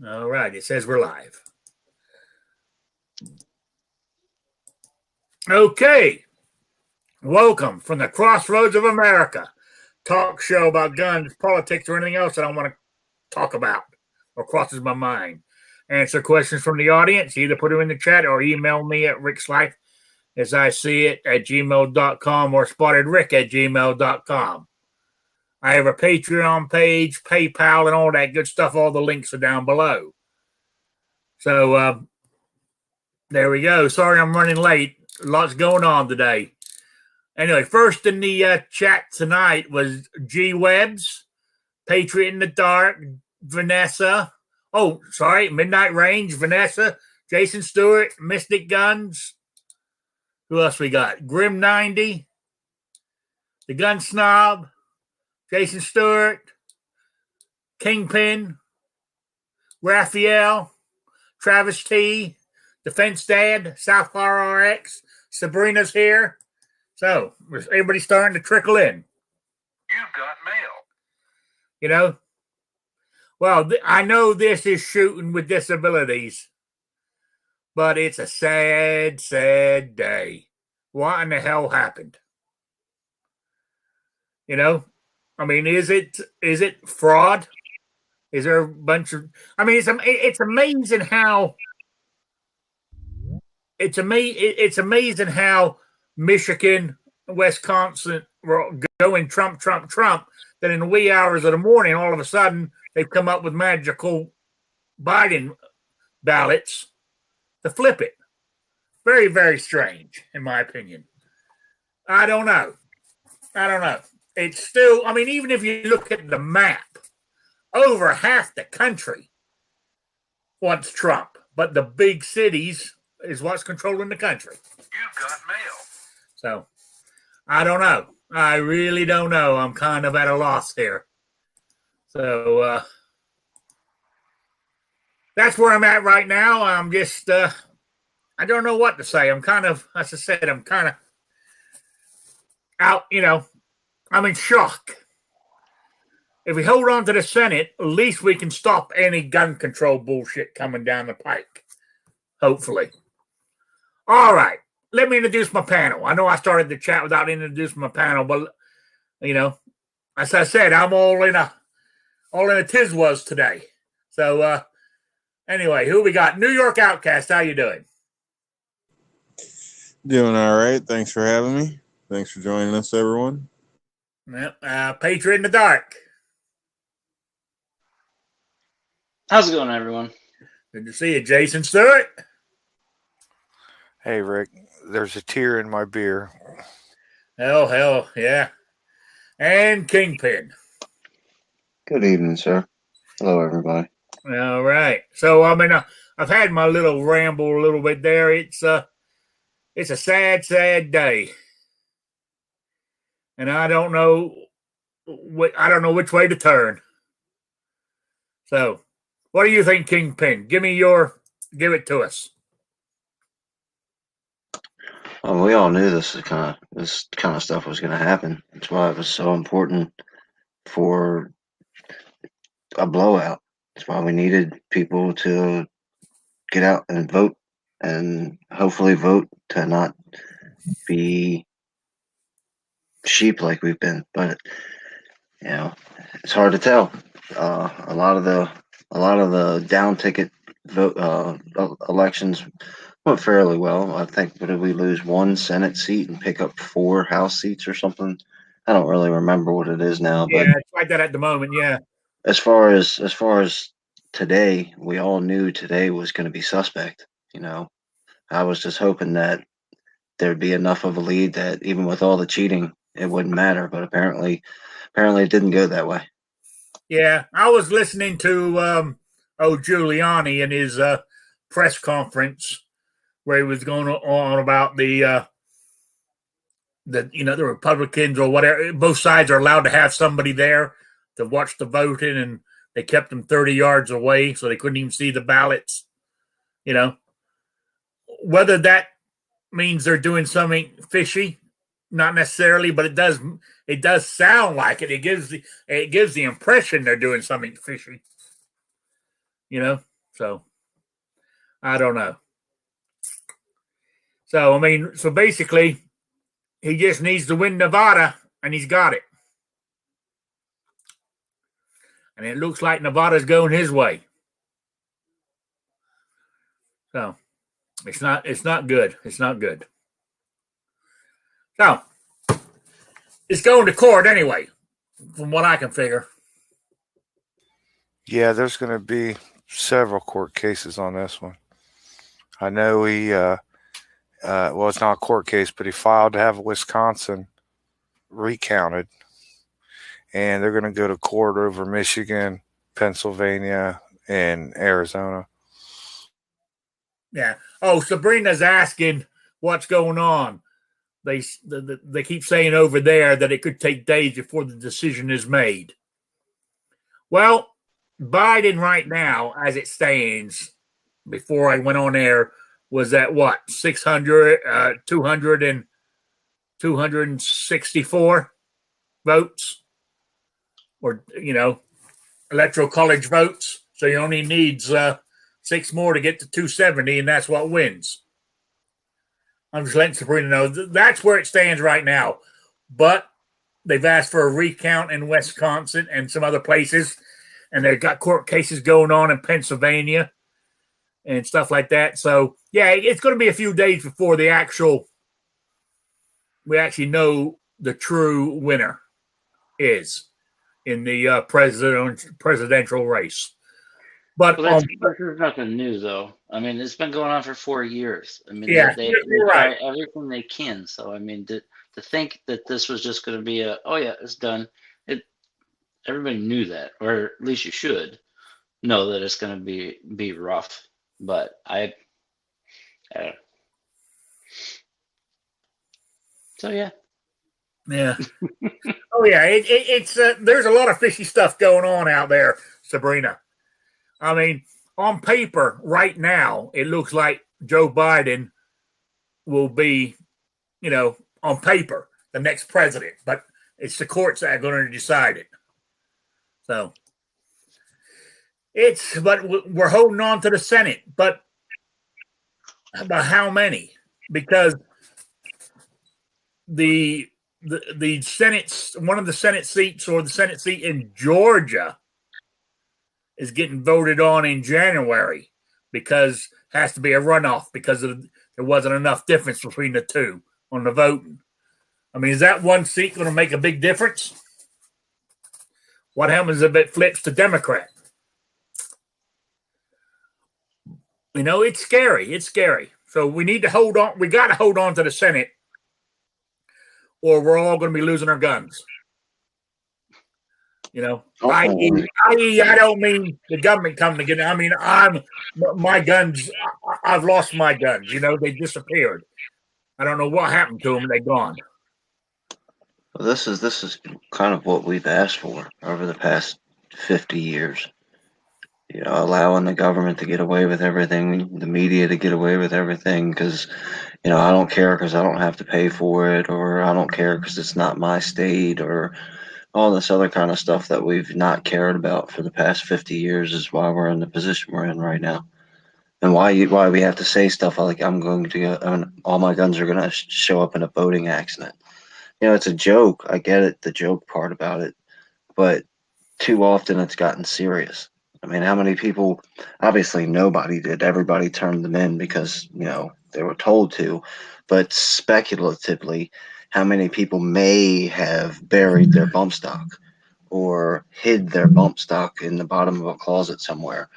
All right. It says we're live. Okay. Welcome from the crossroads of America. Talk show about guns, politics, or anything else that I want to talk about or crosses my mind. Answer questions from the audience. Either put them in the chat or email me at rickslife as I see it at gmail.com or spottedrick@gmail.com. I have a Patreon page, PayPal, and all that good stuff. All the links are down below. So there we go. Sorry I'm running late. Lots going on today. Anyway, first in the chat tonight was G Webbs, Patriot in the Dark, Vanessa. Oh, sorry, Midnight Range, Vanessa, Jason Stewart, Mystic Guns. Who else we got? Grim 90, The Gun Snob, Jason Stewart, Kingpin, Raphael, Travis T, Defense Dad, Southfire RX, Sabrina's here. So everybody's starting to trickle in. You've got mail. You know? Well, I know this is shooting with disabilities, but it's a sad, sad day. What in the hell happened? You know? I mean, is it fraud? Is there a bunch of? I mean, it's amazing how it's amazing how Michigan, Wisconsin were going Trump. That in the wee hours of the morning, all of a sudden they've come up with magical Biden ballots to flip it. Very, very strange, in my opinion. I don't know. It's still, I mean, even if you look at the map, over half the country wants Trump, but the big cities is what's controlling the country. You've got mail. So, I don't know. I really don't know. I'm kind of at a loss here. So, that's where I'm at right now. I'm just, I don't know what to say. I'm kind of, as I said, I'm kind of out, I'm in shock. If we hold on to the Senate, at least we can stop any gun control bullshit coming down the pike. Hopefully. All right. Let me introduce my panel. I know I started the chat without introducing my panel, but, as I said, I'm all in a tizwas today. So, anyway, who we got? New York Outcast, how you doing? Doing all right. Thanks for having me. Thanks for joining us, everyone. Yep. Patriot in the Dark. How's it going, everyone? Good to see you, Jason Stewart. Hey, Rick, there's a tear in my beer. Hell, yeah. And Kingpin. Good evening, sir. Hello, everybody. All right. So, I mean, I've had my little ramble a little bit there. It's a sad, sad day. And I don't know which way to turn. So, what do you think, Kingpin? Give it to us. Well, we all knew this kind of stuff was going to happen. That's why it was so important for a blowout. That's why we needed people to get out and vote, and hopefully vote to not be sheep like we've been. But it's hard to tell. A lot of the down ticket vote elections went fairly well. I think, did we lose one Senate seat and pick up 4 House seats or something? I don't really remember what it is now. Yeah, but it's like that at the moment. Yeah. As far as today, we all knew today was going to be suspect. I was just hoping that there'd be enough of a lead that even with all the cheating, it wouldn't matter. But apparently it didn't go that way. Yeah, I was listening to Giuliani in his press conference where he was going on about the Republicans or whatever. Both sides are allowed to have somebody there to watch the voting, and they kept them 30 yards away so they couldn't even see the ballots. Whether that means they're doing something fishy, not necessarily, but it does sound like it. It gives the impression they're doing something fishy. So I don't know. So, I mean, so basically, he just needs to win Nevada, and he's got it. And it looks like Nevada's going his way. So it's not good. It's not good. So it's going to court anyway, from what I can figure. Yeah, there's going to be several court cases on this one. I know he, well, it's not a court case, but he filed to have Wisconsin recounted. And they're going to go to court over Michigan, Pennsylvania, and Arizona. Yeah. Oh, Sabrina's asking what's going on. They keep saying over there that it could take days before the decision is made. Well, Biden right now, as it stands, before I went on air, was at what, 264 votes, or electoral college votes. So he only needs 6 more to get to 270, and that's what wins. I'm just letting Sabrina know that's where it stands right now. But they've asked for a recount in Wisconsin and some other places, and they've got court cases going on in Pennsylvania and stuff like that. So, yeah, it's going to be a few days before we actually know the true winner is in the presidential race. But that's nothing new, though. I mean, it's been going on for 4 years. I mean, yeah, they right. try everything they can. So, I mean, to think that this was just going to be it's done. Everybody knew that, or at least you should know that it's going to be rough. But I don't know. So yeah. Oh yeah, it's there's a lot of fishy stuff going on out there, Sabrina. I mean, on paper right now, it looks like Joe Biden will be, on paper, the next president, but it's the courts that are going to decide it. So but we're holding on to the Senate, but about how many? Because the Senate, one of the Senate seats, or the Senate seat in Georgia, is getting voted on in January because it has to be a runoff because there wasn't enough difference between the two on the voting. I mean, is that one seat going to make a big difference? What happens if it flips to Democrat? It's scary. It's scary. So we need to hold on. We got to hold on to the Senate, or we're all going to be losing our guns. I don't mean the government coming to get it. I mean, my guns. I've lost my guns. They disappeared. I don't know what happened to them. They're gone. Well, this is kind of what we've asked for over the past 50 years. Allowing the government to get away with everything, the media to get away with everything, because I don't care because I don't have to pay for it, or I don't care because it's not my state, or all this other kind of stuff that we've not cared about for the past 50 years is why we're in the position we're in right now. And why we have to say stuff like all my guns are going to show up in a boating accident. It's a joke. I get it, the joke part about it, but too often it's gotten serious. I mean, how many people, obviously nobody did. Everybody turned them in because, they were told to, but speculatively, how many people may have buried their bump stock or hid their bump stock in the bottom of a closet somewhere?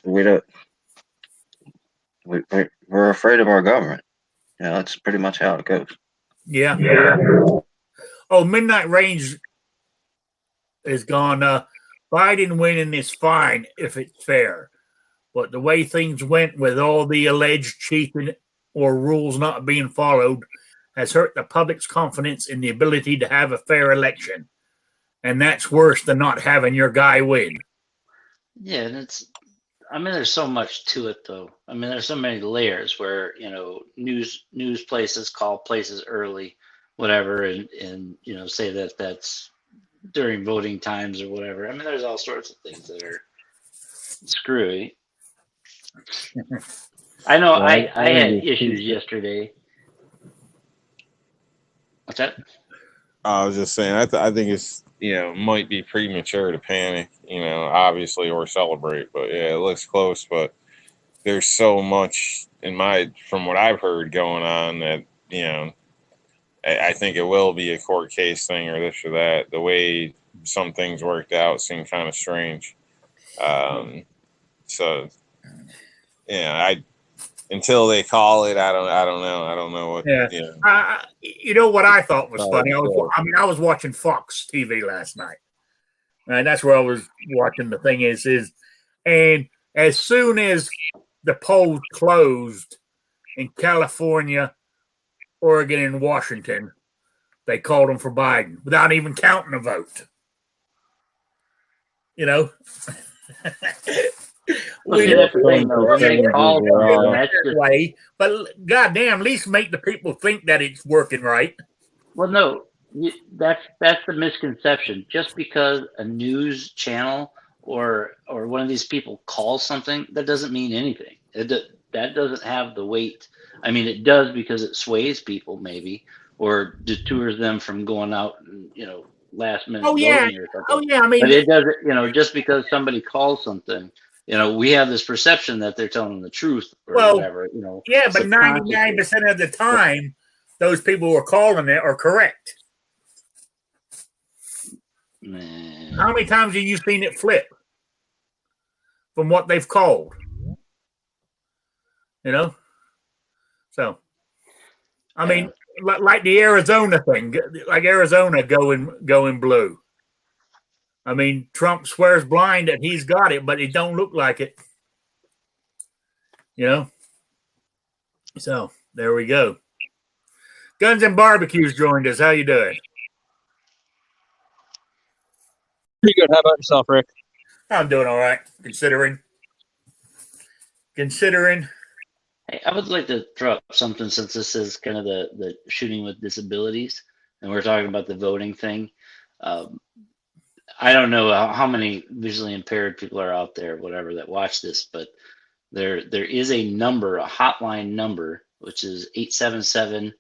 We're afraid of our government. That's pretty much how it goes. Yeah. Oh, Midnight Range is gone. Biden winning is fine if it's fair. But the way things went with all the alleged cheating or rules not being followed has hurt the public's confidence in the ability to have a fair election. And that's worse than not having your guy win. Yeah, and there's so much to it, though. I mean, there's so many layers where, news places call places early, whatever, and say that's during voting times or whatever. I mean, there's all sorts of things that are screwy. I know. Yeah, I had think it's issues yesterday. What's that? I was just saying, I think it's, might be premature to panic, obviously, or celebrate. But yeah, it looks close. But there's so much from what I've heard going on that, I think it will be a court case thing or this or that. The way some things worked out seemed kind of strange. So yeah, until they call it, I don't know. I don't know what. Yeah. You know what I thought was funny? I was watching Fox TV last night, and that's where I was watching. The thing is, and as soon as the polls closed in California, Oregon, and Washington, they called them for Biden without even counting a vote. Well, see, that's the thing, though. When they call something, that's just way, but goddamn, at least make the people think that it's working right. well, no, that's the misconception. Just because a news channel or one of these people calls something, that doesn't mean anything. That doesn't have the weight. I mean, it does because it sways people, maybe, or detours them from going out and last minute voting or something. Oh yeah, I mean, but it doesn't. Just because somebody calls something. We have this perception that they're telling the truth or whatever, Yeah, but 99% of the time, those people who are calling it are correct. Man. How many times have you seen it flip from what they've called? So, I mean, like the Arizona thing, like Arizona going blue. I mean, Trump swears blind that he's got it, but it don't look like it. So there we go. Guns and Barbecues joined us. How you doing? Pretty good. How about yourself, Rick? I'm doing all right, considering. Hey, I would like to throw up something since this is kind of the shooting with disabilities, and we're talking about the voting thing. I don't know how many visually impaired people are out there, whatever, that watch this, but there is a hotline number, which is 877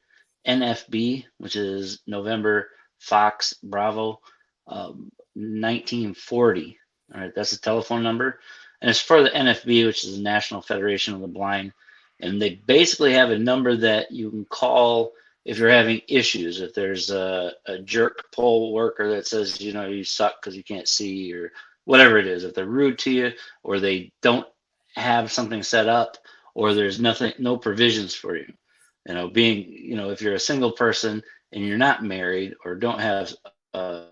NFB, which is November Fox Bravo 1940. All right, that's the telephone number, and it's for the NFB, which is the National Federation of the Blind, and they basically have a number that you can call if you're having issues. If there's a jerk poll worker that says, you suck because you can't see, or whatever it is, if they're rude to you, or they don't have something set up, or there's no provisions for you, if you're a single person and you're not married or don't have a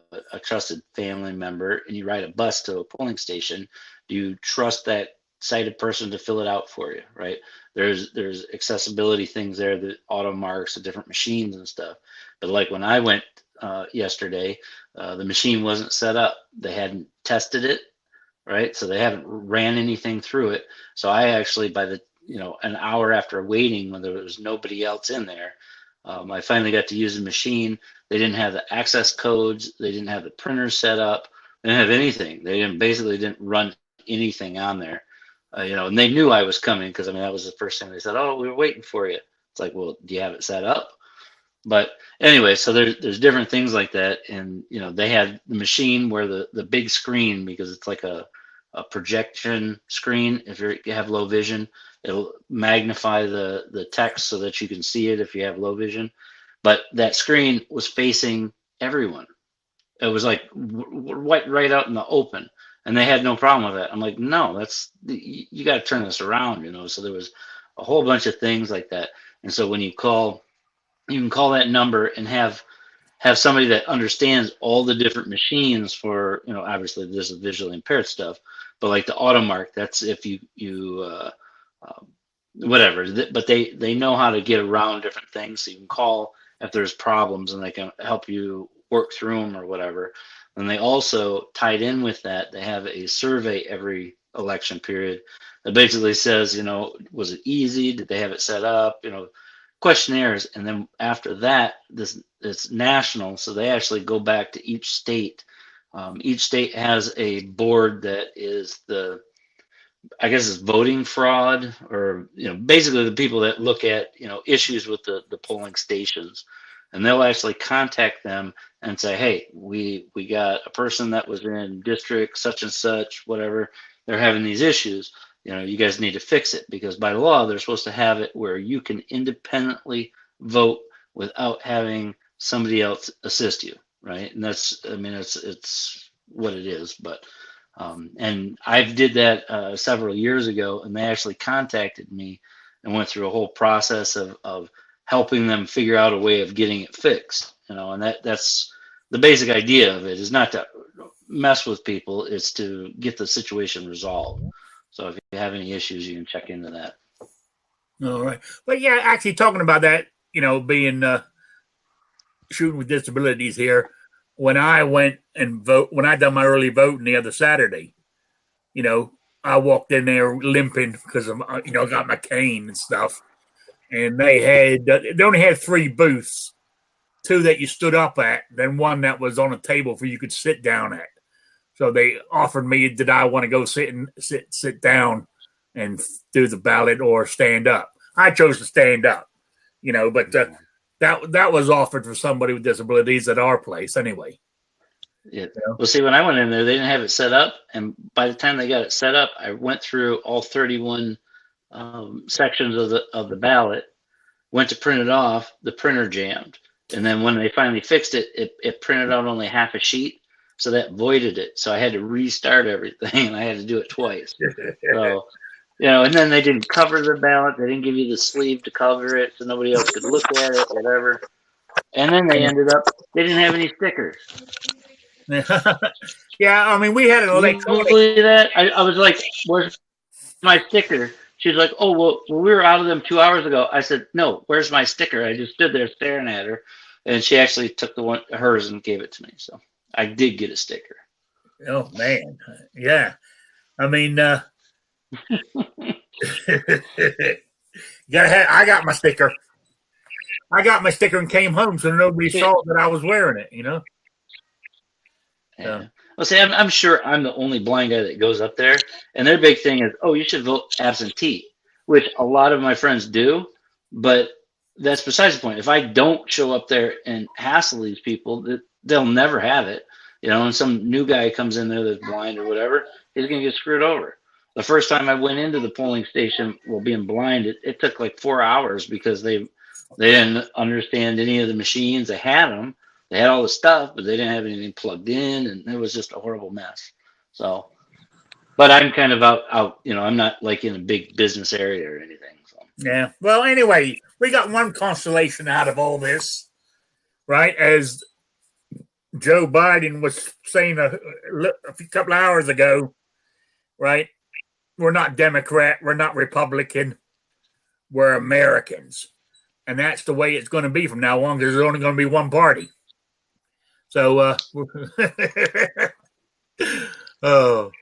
trusted family member and you ride a bus to a polling station, do you trust that sighted person to fill it out for you, right? There's accessibility things there, the auto marks, the different machines and stuff. But like when I went yesterday, the machine wasn't set up. They hadn't tested it, right? So they haven't ran anything through it. So I actually, by an hour after waiting when there was nobody else in there, I finally got to use the machine. They didn't have the access codes. They didn't have the printer set up. They didn't have anything. They didn't run anything on there. And they knew I was coming because that was the first thing they said. Oh, we were waiting for you. It's like, well, do you have it set up? But anyway, so there's different things like that, and they had the machine where the big screen, because it's like a projection screen. If you have low vision, it'll magnify the text so that you can see it if you have low vision. But that screen was facing everyone. It was like right out in the open. And they had no problem with that. I'm like, no, you got to turn this around, So there was a whole bunch of things like that. And so when you can call that number and have somebody that understands all the different machines for, obviously this is visually impaired stuff, but like the AutoMark, that's if you whatever. But they know how to get around different things. So you can call if there's problems and they can help you work through them or whatever. And they also, tied in with that, they have a survey every election period that basically says, was it easy? Did they have it set up? Questionnaires. And then after that, it's national. So they actually go back to each state. Each state has a board that is I guess it's voting fraud, or basically the people that look at issues with the polling stations, and they'll actually contact them and say, hey, we got a person that was in district such and such, whatever, they're having these issues. You guys need to fix it, because by law they're supposed to have it where you can independently vote without having somebody else assist you, right? And that's, I mean, it's what it is. But and I did that several years ago, and they actually contacted me and went through a whole process of helping them figure out a way of getting it fixed. And that's the basic idea of it, is not to mess with people, it's to get the situation resolved. So if you have any issues, you can check into that. All right. But yeah, actually talking about that, being shooting with disabilities here, when I went and when I done my early voting the other Saturday, I walked in there limping because of, I got my cane and stuff. And they only had 3 booths, 2 that you stood up at, then 1 that was on a table for you could sit down at. So they offered me, did I want to go sit down and do the ballot or stand up? I chose to stand up, but that was offered for somebody with disabilities at our place anyway. Yeah. Well, see, when I went in there, they didn't have it set up, and by the time they got it set up, I went through all 31 sections of the ballot, went to print it off, the printer jammed, and then when they finally fixed it, it printed out only half a sheet, so that voided it. So I had to restart everything, and I had to do it twice. So, and then they didn't cover the ballot. They didn't give you the sleeve to cover it, so nobody else could look at it, whatever. And then they ended up, they didn't have any stickers. Yeah, I mean, we had an electronic. That I was like, "Where's my sticker?" She's like, "Oh, well, we were out of them 2 hours ago." I said, "No, where's my sticker?" I just stood there staring at her, and she actually took hers and gave it to me. So I did get a sticker. Oh man, yeah. I mean, I got my sticker. I got my sticker and came home, so nobody saw that I was wearing it. Yeah. Well, see, I'm sure I'm the only blind guy that goes up there, and their big thing is, oh, you should vote absentee, which a lot of my friends do, but that's besides the point. If I don't show up there and hassle these people, they'll never have it, and some new guy comes in there that's blind or whatever, he's going to get screwed over. The first time I went into the polling station, being blind, it took like 4 hours because they didn't understand any of the machines. They had them. They had all the stuff, but they didn't have anything plugged in, and it was just a horrible mess. So, but I'm kind of out. I'm not like in a big business area or anything. So. Yeah. Well, anyway, we got one consolation out of all this, right? As Joe Biden was saying a couple of hours ago, right? We're not Democrat. We're not Republican. We're Americans. And that's the way it's going to be from now on, because there's only going to be one party. So, so,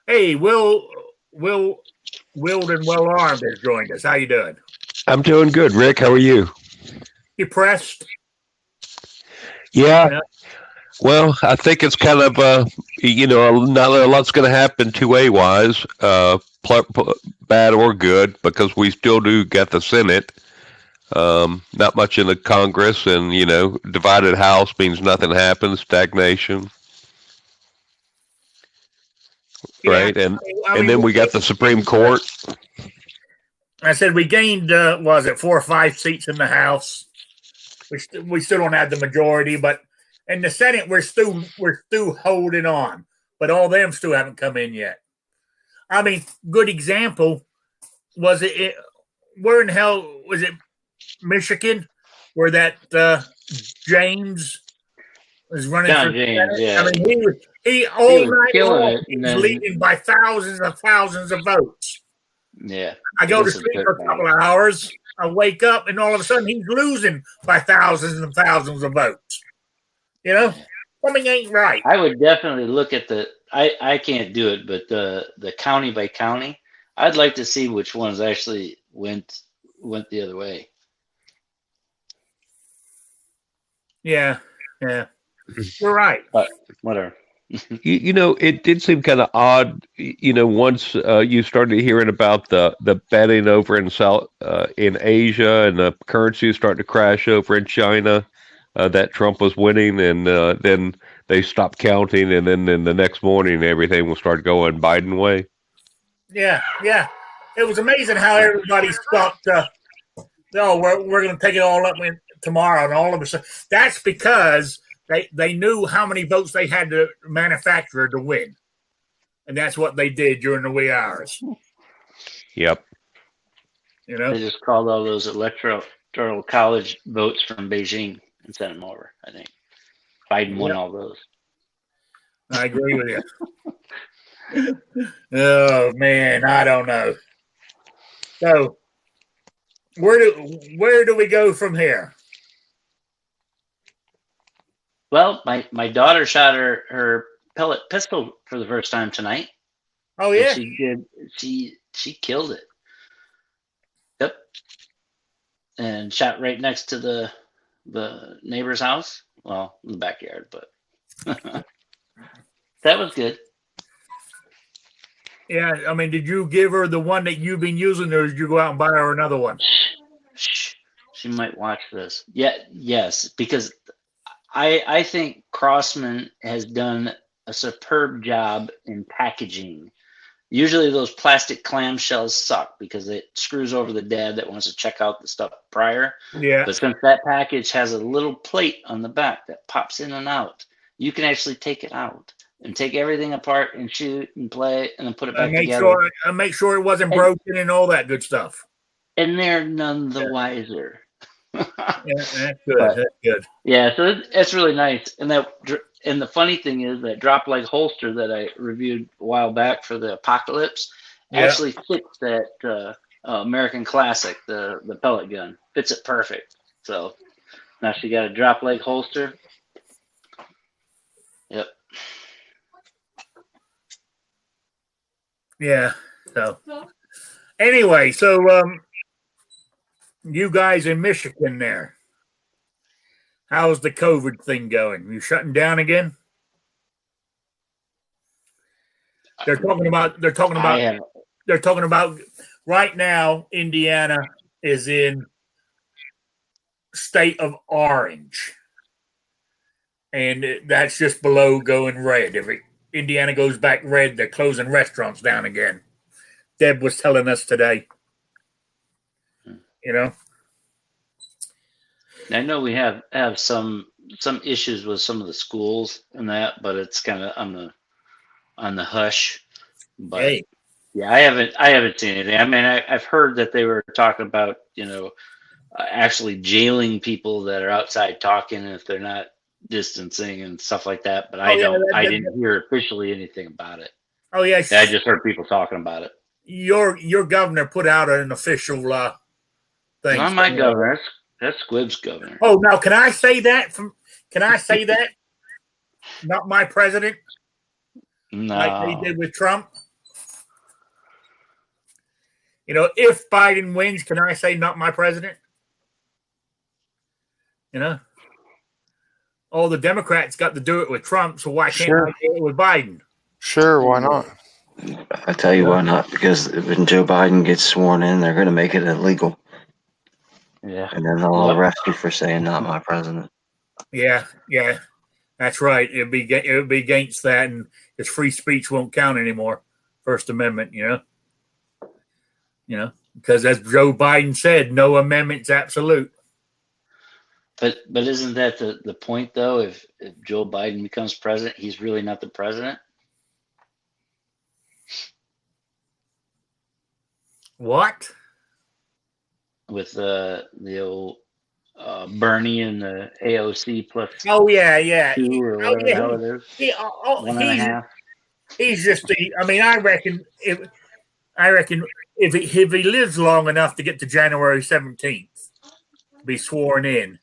hey, Wilden Well Armed has joined us. How you doing? I'm doing good, Rick. How are you? Depressed? Yeah. Well, I think it's kind of not a lot's going to happen 2A wise, bad or good, because we still do get the Senate. Not much in the Congress, and divided House means nothing happens, stagnation, right? And then we got the Supreme Court. I said we gained, 4 or 5 seats in the House. We still don't have the majority, but in the Senate we're still holding on. But all them still haven't come in yet. I mean, good example was it? Where in hell was it? Michigan, where that James was running for James, yeah. I mean, he all night long, he's leading by thousands of votes. Yeah. I go to sleep for a couple of hours, I wake up, and all of a sudden he's losing by thousands and thousands of votes. Something ain't right. I would definitely look at I can't do it, but the county by county, I'd like to see which ones actually went the other way. Yeah. You're right. But whatever. It did seem kind of odd. Once you started hearing about the betting over in South in Asia and the currency starting to crash over in China, that Trump was winning, and then they stopped counting, and then the next morning everything will start going Biden way. Yeah. It was amazing how everybody thought, we're going to take it all up tomorrow, and all of a sudden, that's because they knew how many votes they had to manufacture to win, and that's what they did during the wee hours. Yep. They just called all those electoral college votes from Beijing and sent them over. I think Biden won all those. I agree with you. Oh man, I don't know. So where do we go from here? Well, my daughter shot her pellet pistol for the first time tonight. Oh yeah, and she did. She killed it. Yep, and shot right next to the neighbor's house. Well, in the backyard, but that was good. Yeah, I mean, did you give her the one that you've been using, or did you go out and buy her another one? Shh, she might watch this. Yes, because I think Crossman has done a superb job in packaging. Usually those plastic clamshells suck because it screws over the dad that wants to check out the stuff prior. Yeah. But since that package has a little plate on the back that pops in and out, you can actually take it out and take everything apart and shoot and play and then put it back together. Make sure it wasn't broken and all that good stuff. And they're none the wiser. Yeah, that's good. That's good. Yeah, so it's really nice. And the funny thing is that drop leg holster that I reviewed a while back for the Apocalypse actually fits that American Classic, the pellet gun. Fits it perfect. So now she got a drop leg holster. Yep. Yeah. So anyway, you guys in Michigan there, how's the COVID thing going? You shutting down again? They're talking about right now Indiana is in state of orange. And that's just below going red. If Indiana goes back red, they're closing restaurants down again. Deb was telling us today. I know we have some issues with some of the schools and that, but it's kind of on the hush. But yeah, I haven't seen anything. I mean, I've heard that they were talking about actually jailing people that are outside talking if they're not distancing and stuff like that. But I didn't hear officially anything about it. Oh yeah, I just heard people talking about it. Your governor put out an official thing. Not my governor. That's Squibb's governor. Oh, now can I say that? Can I say that? Not my president. No. Like they did with Trump. If Biden wins, can I say not my president? All the Democrats got to do it with Trump, so why can't I do it with Biden? Sure, why not? I tell you why not. Because when Joe Biden gets sworn in, they're going to make it illegal. Yeah. And then they'll arrest you for saying not my president. Yeah, that's right. It'll be against that, and his free speech won't count anymore. First Amendment, because as Joe Biden said, no amendment's absolute. But isn't that the point though? If Joe Biden becomes president, he's really not the president. What? With the old Bernie and the AOC plus. Oh yeah. 2 or whatever the hell it is. 1.5. He's just. I reckon if he lives long enough to get to January 17th, to be sworn in,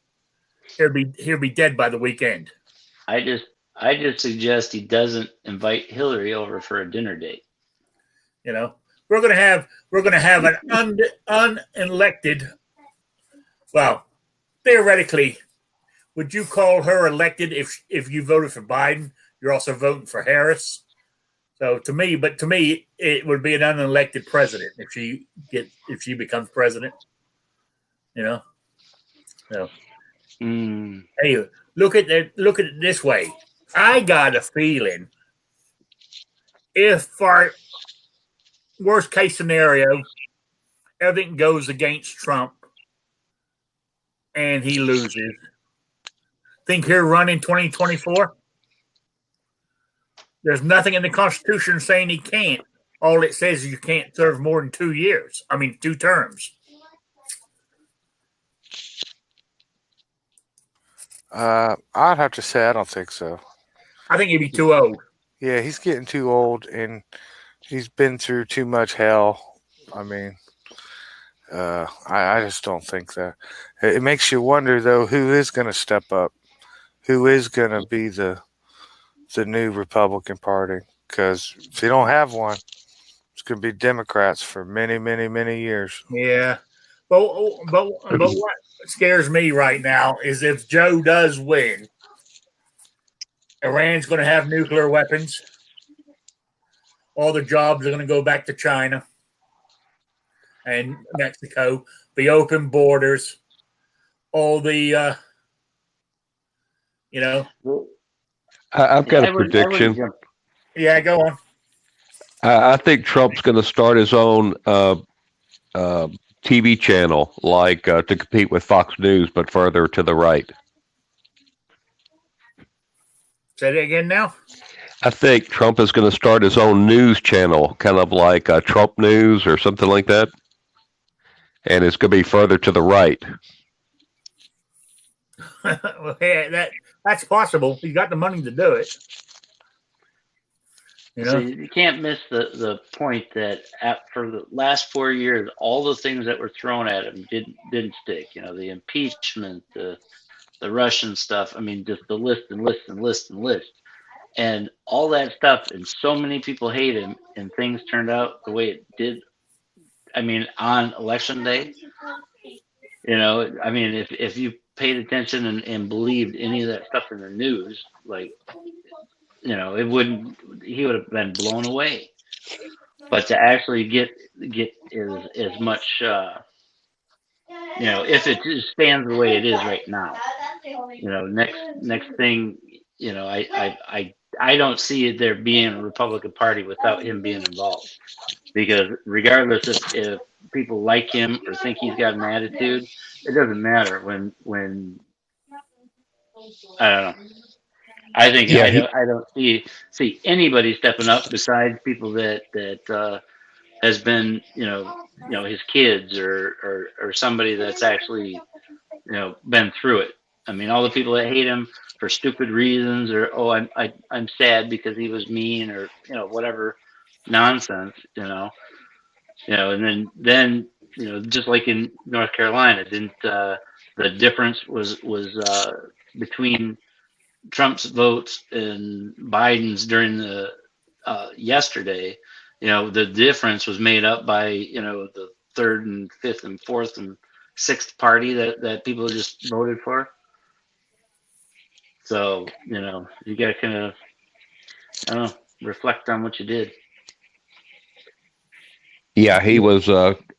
he'll be dead by the weekend. I just suggest he doesn't invite Hillary over for a dinner date. We're gonna have an unelected. Well, theoretically, would you call her elected if you voted for Biden? you're also voting for Harris. So to me, it would be an unelected president if she becomes president. You know. So hey, look at it this way. I got a feeling if for worst case scenario, everything goes against Trump and he loses, think he'll run in 2024? There's nothing in the Constitution saying he can't. All it says is you can't serve more than 2 years. I mean, 2 terms. I'd have to say I don't think so. I think he'd be too old. Yeah, he's getting too old, and he's been through too much hell. I mean, I just don't think that. It makes you wonder, though, who is going to step up? Who is going to be the new Republican Party? Because if they don't have one, it's going to be Democrats for many, many, many years. Yeah. But what scares me right now is if Joe does win, Iran's going to have nuclear weapons. All the jobs are going to go back to China and Mexico. The open borders. All the, I've got a prediction. Yeah, go on. I think Trump's going to start his own TV channel, like to compete with Fox News, but further to the right. Say that again now. I think Trump is going to start his own news channel, kind of like Trump News or something like that. And it's going to be further to the right. Well, yeah, that's possible. He's got the money to do it. So you can't miss the point that for the last 4 years, all the things that were thrown at him didn't stick. The impeachment, the Russian stuff. I mean, just the list and list and list and list, and all that stuff. And so many people hate him, and things turned out the way it did. I mean, on election day, I mean, if you paid attention and believed any of that stuff in the news, like, he would have been blown away. But to actually get as much, if it just stands the way it is right now, next thing, I don't see there being a Republican Party without him being involved. Because regardless if people like him or think he's got an attitude, it doesn't matter when I don't know. I think I don't see anybody stepping up besides people that has been his kids or somebody that's actually been through it. I mean, all the people that hate him for stupid reasons or I'm sad because he was mean or whatever nonsense, and then just like in North Carolina, didn't the difference was between Trump's votes and Biden's during the yesterday, the difference was made up by the third and fifth and fourth and sixth party that people just voted for. So you got to kind of reflect on what you did. Yeah, he was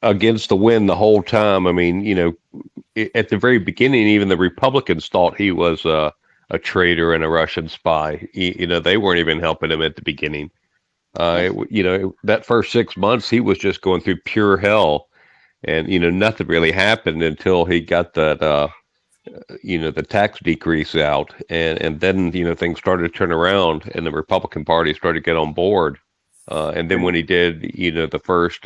against the wind the whole time. I mean, at the very beginning, even the Republicans thought he was a traitor and a Russian spy. They weren't even helping him at the beginning. That first 6 months, he was just going through pure hell, and nothing really happened until he got that the tax decrease out, and then things started to turn around, and the Republican Party started to get on board. And then when he did, the first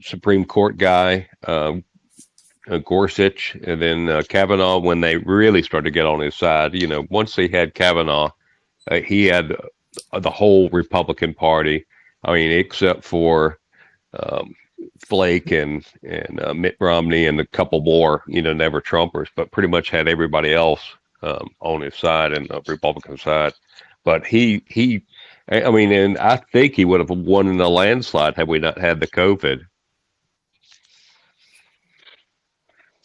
Supreme Court guy, Gorsuch, and then Kavanaugh, when they really started to get on his side, once they had Kavanaugh, he had the whole Republican Party. I mean, except for Flake and Mitt Romney and a couple more, never Trumpers, but pretty much had everybody else on his side and the Republican side. But and I think he would have won in a landslide had we not had the COVID.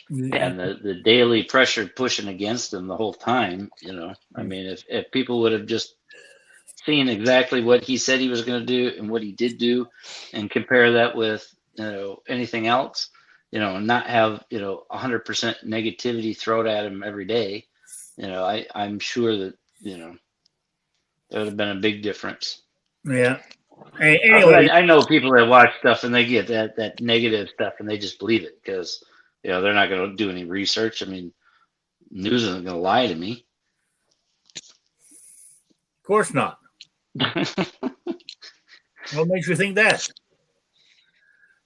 Yeah, and the daily pressure pushing against him the whole time, I mean, if people would have just seen exactly what he said he was going to do and what he did do and compare that with, anything else, and not have, 100% negativity thrown at him every day, I'm sure that, there would have been a big difference. Yeah. But Anyway, I know people that watch stuff and they get that negative stuff and they just believe it because, they're not going to do any research. I mean, news isn't going to lie to me. of course not. What makes you think that?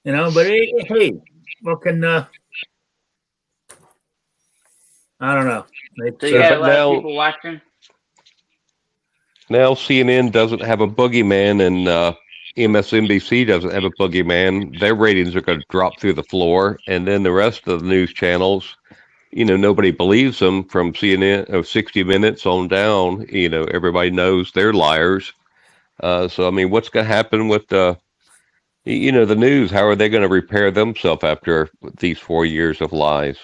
But hey, what can I don't know. So you had a But lot of now, people watching. now CNN doesn't have a boogeyman, and MSNBC doesn't have a boogeyman. Their ratings are going to drop through the floor, and then the rest of the news channels, nobody believes them from CNN or 60 Minutes on down. Everybody knows they're liars. So I mean, what's going to happen with the news? How are they going to repair themselves after these 4 years of lies?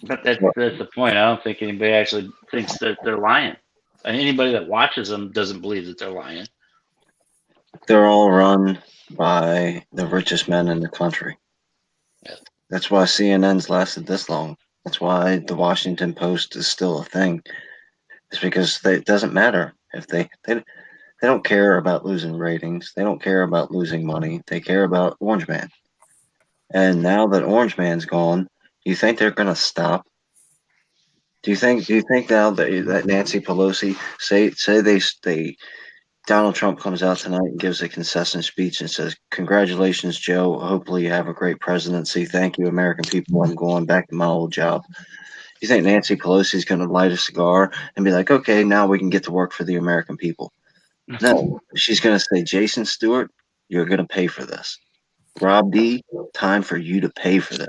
But that's the point. I don't think anybody actually thinks that they're lying. And anybody that watches them doesn't believe that they're lying. They're all run by the richest men in the country. Yeah. That's why CNN's lasted this long. That's why the Washington Post is still a thing. It's because it doesn't matter if they don't care about losing ratings. They don't care about losing money. They care about Orange Man. And now that Orange Man's gone, do you think they're going to stop? Do you think now that Nancy Pelosi say they Donald Trump comes out tonight and gives a concession speech and says, "Congratulations, Joe. Hopefully you have a great presidency. Thank you, American people. I'm going back to my old job." You think Nancy Pelosi's going to light a cigar and be like, "Okay, now we can get to work for the American people"? No, she's going to say, "Jason Stewart, you're going to pay for this. Rob D, time for you to pay for this."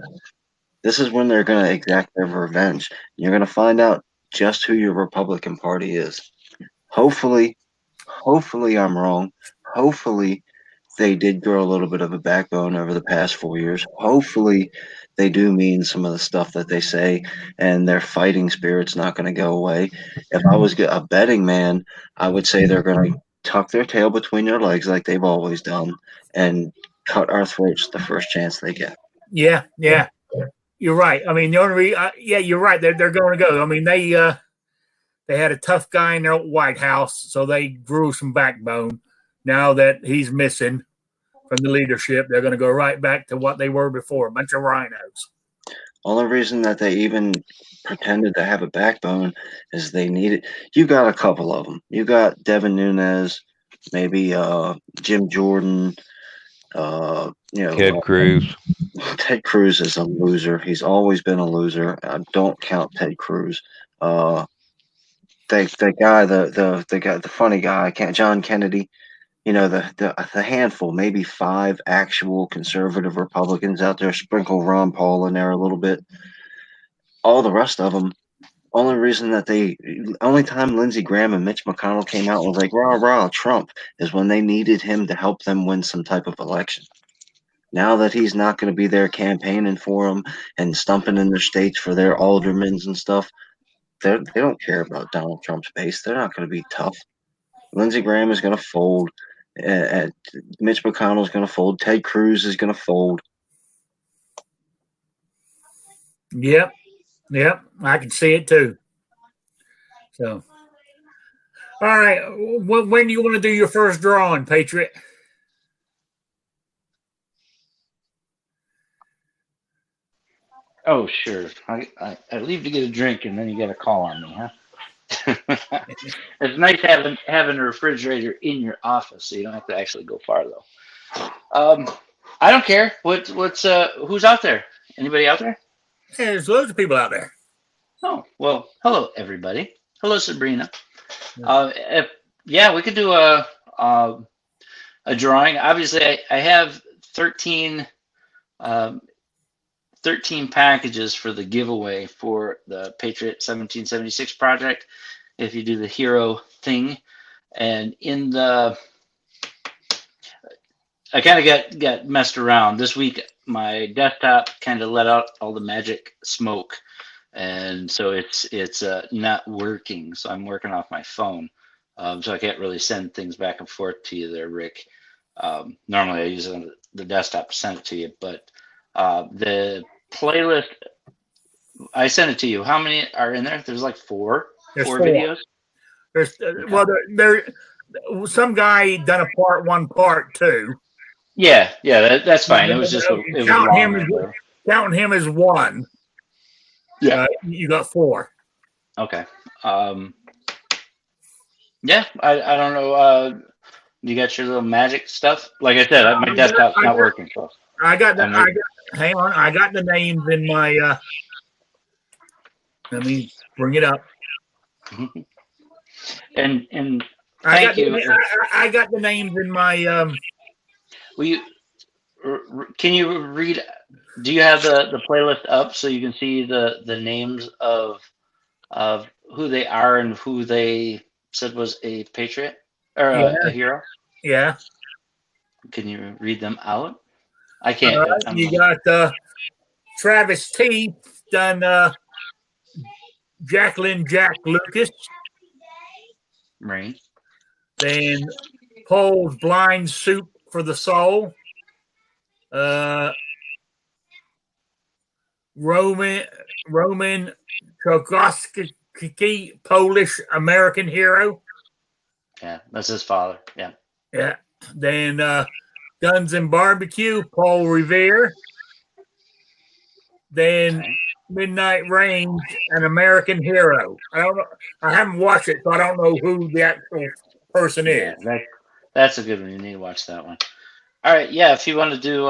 This is when they're going to exact their revenge. You're going to find out just who your Republican Party is. Hopefully I'm wrong. Hopefully they did grow a little bit of a backbone over the past 4 years. Hopefully they do mean some of the stuff that they say and their fighting spirit's not going to go away. If I was a betting man, I would say they're going to tuck their tail between their legs like they've always done and cut our throats the first chance they get. Yeah. You're right. I mean, the only you're right. They're going to go. I mean, they had a tough guy in their White House, so they grew some backbone. Now that he's missing from the leadership, they're going to go right back to what they were before, a bunch of rhinos. Only reason that they even pretended to have a backbone is they needed. You got a couple of them. You got Devin Nunes, maybe Jim Jordan. Ted Cruz. Ted Cruz is a loser. He's always been a loser. I don't count Ted Cruz. The guy, the funny guy, John Kennedy. The handful, maybe 5 actual conservative Republicans out there. Sprinkle Ron Paul in there a little bit. All the rest of them. Only time Lindsey Graham and Mitch McConnell came out and was like, rah, rah, Trump, is when they needed him to help them win some type of election. Now that he's not going to be there campaigning for them and stumping in their states for their aldermans and stuff, they don't care about Donald Trump's base. They're not going to be tough. Lindsey Graham is going to fold. Mitch McConnell is going to fold. Ted Cruz is going to fold. Yep. I can see it too. So, all right. When do you want to do your first drawing, Patriot? Oh, sure. I leave to get a drink and then you get a call on me, huh? It's nice having a refrigerator in your office, so you don't have to actually go far though. I don't care. What's who's out there? Anybody out there? Yeah, there's loads of people out there. Oh, well, hello everybody. Hello Sabrina. We could do a drawing. Obviously, I have 13 packages for the giveaway for the Patriot 1776 project. If you do the hero thing, and in the I kind of got messed around this week. My desktop kind of let out all the magic smoke, and so it's not working. So I'm working off my phone, so I can't really send things back and forth to you there, Rick. Normally I use the desktop to send it to you, but the playlist I sent it to you. How many are in there? There's like four videos. There's there some guy done a part 1, part 2. Yeah, that's fine. It was just it was long. Counting him as one. Yeah, you got 4. Okay. Yeah, I don't know. You got your little magic stuff. Like I said, my desktop's not working. So I got the names in my. Let me bring it up. And I got the names in my. Will you? Can you read? Do you have the playlist up so you can see the names of who they are and who they said was a patriot or a hero? Yeah. Can you read them out? I can't. You got Travis T. done Jacqueline Jack Lucas. Right. Then Paul's Blind Soup for the Soul. Roman Trogoski, Polish American hero. Yeah, that's his father. Yeah. Yeah. Then Guns and Barbecue, Paul Revere. Then Midnight Range, An American Hero. I don't know. I haven't watched it, so I don't know who the actual person is. That's a good one. You need to watch that one. All right. Yeah. If you want to do,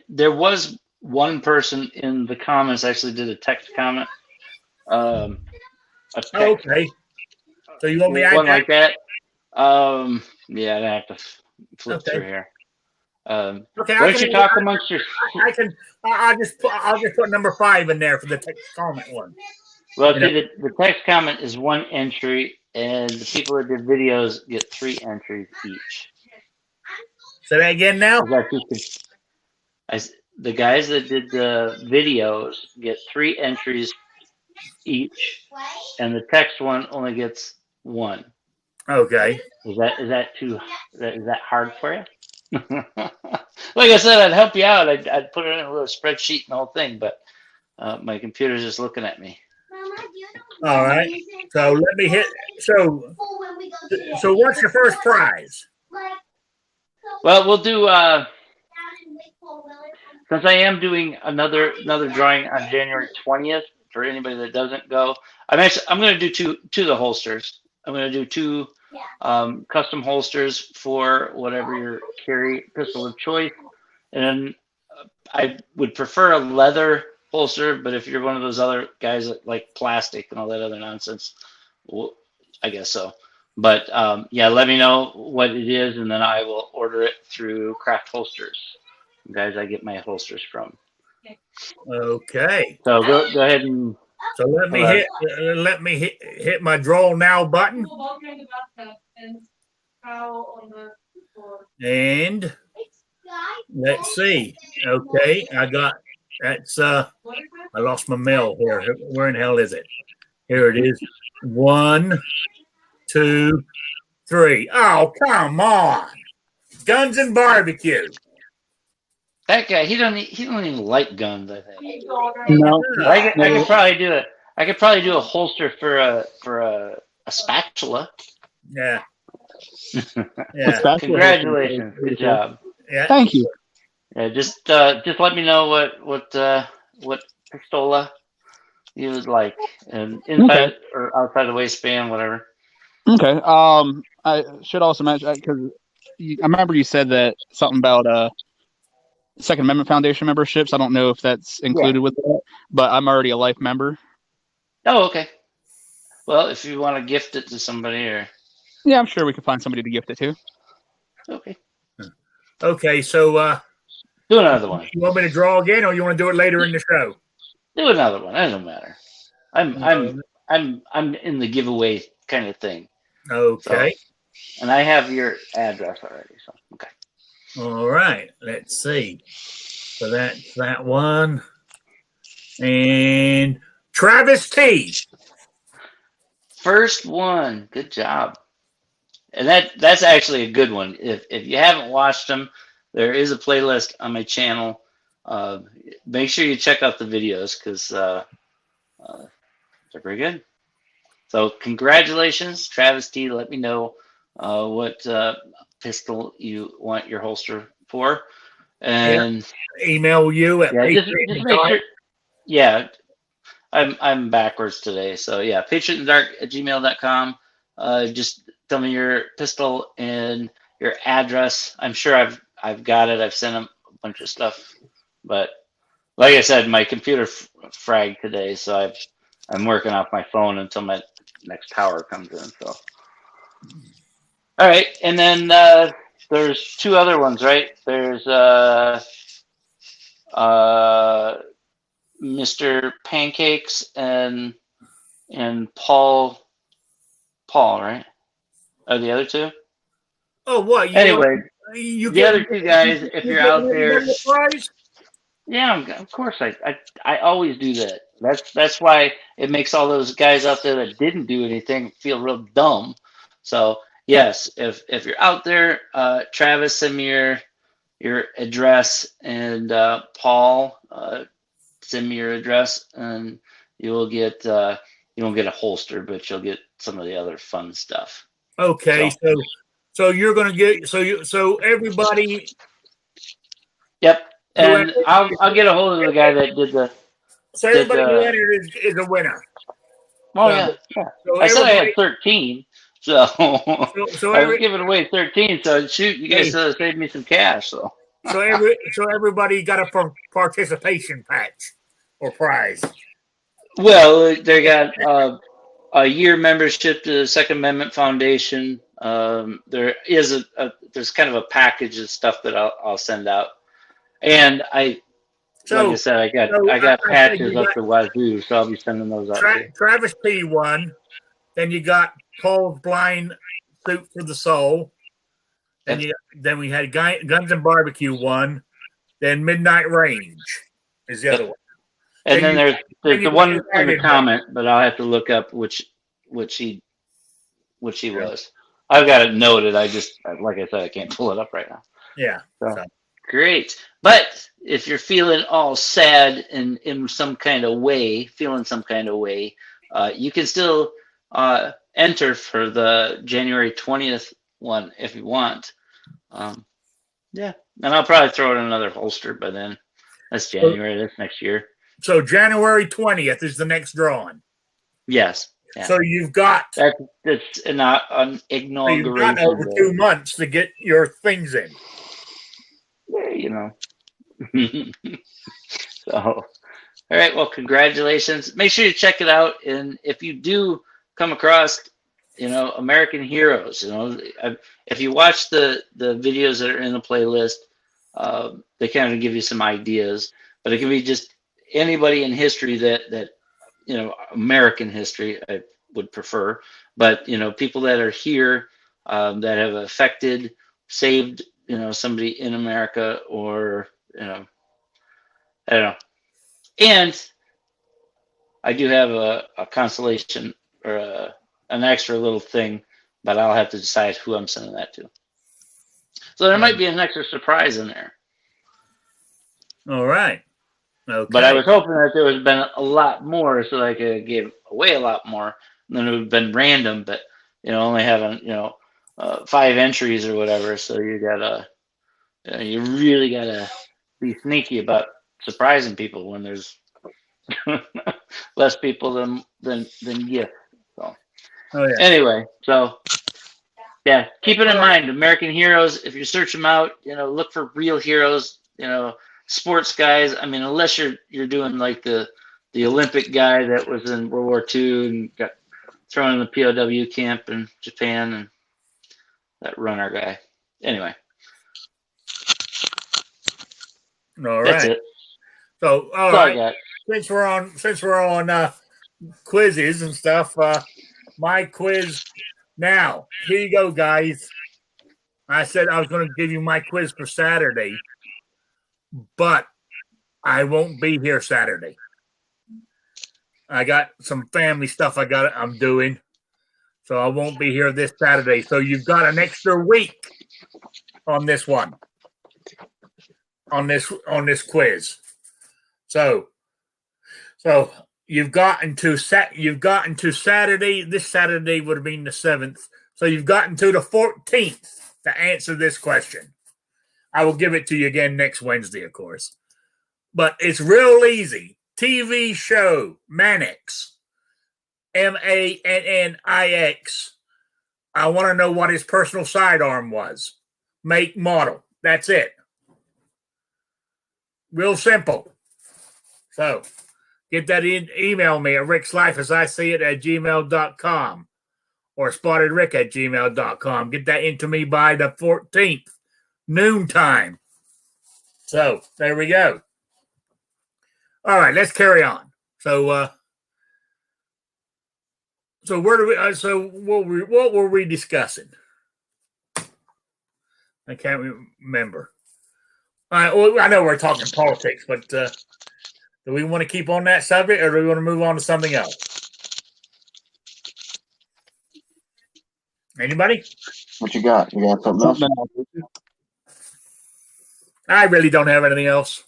there was one person in the comments actually did a text comment. Okay. So you want me to one like that? Yeah, I have to flip through here. Okay. Why don't you talk amongst your? I'll just put number 5 in there for the text comment one. Well, see, the text comment is 1 entry, and the people that did videos get 3 entries each. Say that again now. The guys that did the videos get 3 entries each, and the text one only gets 1. Okay. Is that hard for you? Like I said, I'd help you out. I'd put it in a little spreadsheet and the whole thing, but my computer's just looking at me. All right. So let me hit. So what's your first prize? Well, we'll do. Since I am doing another drawing on January 20th for anybody that doesn't go, I'm going to do two of the holsters. I'm going to do 2 custom holsters for whatever your carry pistol of choice. And I would prefer a leather holster, but if you're one of those other guys that like plastic and all that other nonsense, well, I guess so. But yeah, let me know what it is, and then I will order it through Craft Holsters, guys I get my holsters from. Okay. So go ahead and. So let me hit my draw now button. And let's see. Okay, I lost my mail here. Where in the hell is it? Here it is. 1, 2, 3. Oh, come on. Guns and Barbecue. That guy, he don't even like guns, I think. No. I could probably do it. I could probably do a holster for a spatula. Yeah. Yeah. Congratulations. Good job. Yeah. Thank you. Yeah, just let me know what pistola you would like, and inside or outside the waistband, whatever. Okay. I should also mention because I remember you said that something about Second Amendment Foundation memberships. I don't know if that's included with that, but I'm already a life member. Oh, okay. Well, if you want to gift it to somebody, or yeah, I'm sure we can find somebody to gift it to. Okay. Okay, so do another one. You want me to draw again, or you want to do it later in the show? Do another one. That doesn't matter. I'm in the giveaway kind of thing. Okay. So, and I have your address already. So okay. All right. Let's see. So that's that one. And Travis T. First one. Good job. And that's actually a good one. If you haven't watched them, there is a playlist on my channel. Make sure you check out the videos because they're pretty good. So congratulations, Travis T. Let me know what pistol you want your holster for, and Email you at yeah, just make sure. Yeah, I'm backwards today, so yeah, patriotinthedark@gmail.com. Just tell me your pistol and your address. I'm sure I've got it. I've sent them a bunch of stuff, but like I said, my computer fragged today, so I'm working off my phone until my next tower comes in. So, all right, and then there's two other ones, right? There's Mr. Pancakes and Paul, right? Are the other two? Oh, what? Anyway, you the other two guys, if you're out there, prize? yeah, of course I always do that. That's why it makes all those guys out there that didn't do anything feel real dumb. So yes, if you're out there, Travis, send me your address, and Paul, send me your address, and you will get you won't get a holster, but you'll get some of the other fun stuff. Okay, so you're gonna get so everybody. Yep, and I'll get a hold of the guy that did the. So everybody who entered is a winner. Oh yeah. So I said I had 13, so I was giving away 13. So shoot, you guys saved me some cash. So everybody got a participation patch or prize. Well, they got a year membership to the Second Amendment Foundation. There is there's kind of a package of stuff that I'll send out, and like I said, I got patches up the wazoo, so I'll be sending those out. Travis P won. Then you got Paul's Blind Suit for the Soul. Then we had Guns and Barbecue one. Then Midnight Range is the other one. And then there's the one in the comment, but I'll have to look up which he was. I've got it noted. I just, like I said, I can't pull it up right now. Yeah. So. Great. But if you're feeling all sad and in some kind of way, you can still enter for the January 20th one if you want. Yeah. And I'll probably throw in another holster by then. That's January. That's next year. So January 20th is the next drawing. Yes. Yeah. So you've got that's an inauguration. You've got over 2 months to get your things in. Yeah, you know. So, all right. Well, congratulations. Make sure you check it out, and if you do come across, American heroes, if you watch the videos that are in the playlist, they kind of give you some ideas. But it can be just anybody in history that American history I would prefer, but people that are here that have affected, saved somebody in America, or I don't know. And I do have a consolation or an extra little thing, but I'll have to decide who I'm sending that to. So there might be an extra surprise in there. All right. Okay. But I was hoping that there would have been a lot more, so I could give away a lot more, and then it would have been random. But only having 5 entries or whatever, so you really gotta be sneaky about surprising people when there's less people than you. So anyway, so yeah, keep it in mind. American heroes. If you search them out, look for real heroes. Sports guys. I mean, unless you're doing like the Olympic guy that was in World War II and got thrown in the POW camp in Japan, and that runner guy. Anyway. All That's right. it. So all right. Since we're on quizzes and stuff, my quiz now. Here you go, guys. I said I was going to give you my quiz for Saturday, but I won't be here Saturday. I got some family stuff I'm doing, so I won't be here this Saturday. So you've got an extra week on this one, on this quiz. So you've gotten to Saturday. This Saturday would have been the 7th. So you've gotten to the 14th to answer this question. I will give it to you again next Wednesday, of course. But it's real easy. TV show Mannix, Mannix. I want to know what his personal sidearm was. Make, model. That's it. Real simple. So get that email me at rickslife@gmail.com or spottedrick@gmail.com. Get that into me by the 14th, noontime. So there we go. All right, let's carry on. So where do we? What were we discussing? I can't remember. Well, I know we're talking politics, but do we want to keep on that subject, or do we want to move on to something else? Anybody? What you got? You got something else? I really don't have anything else.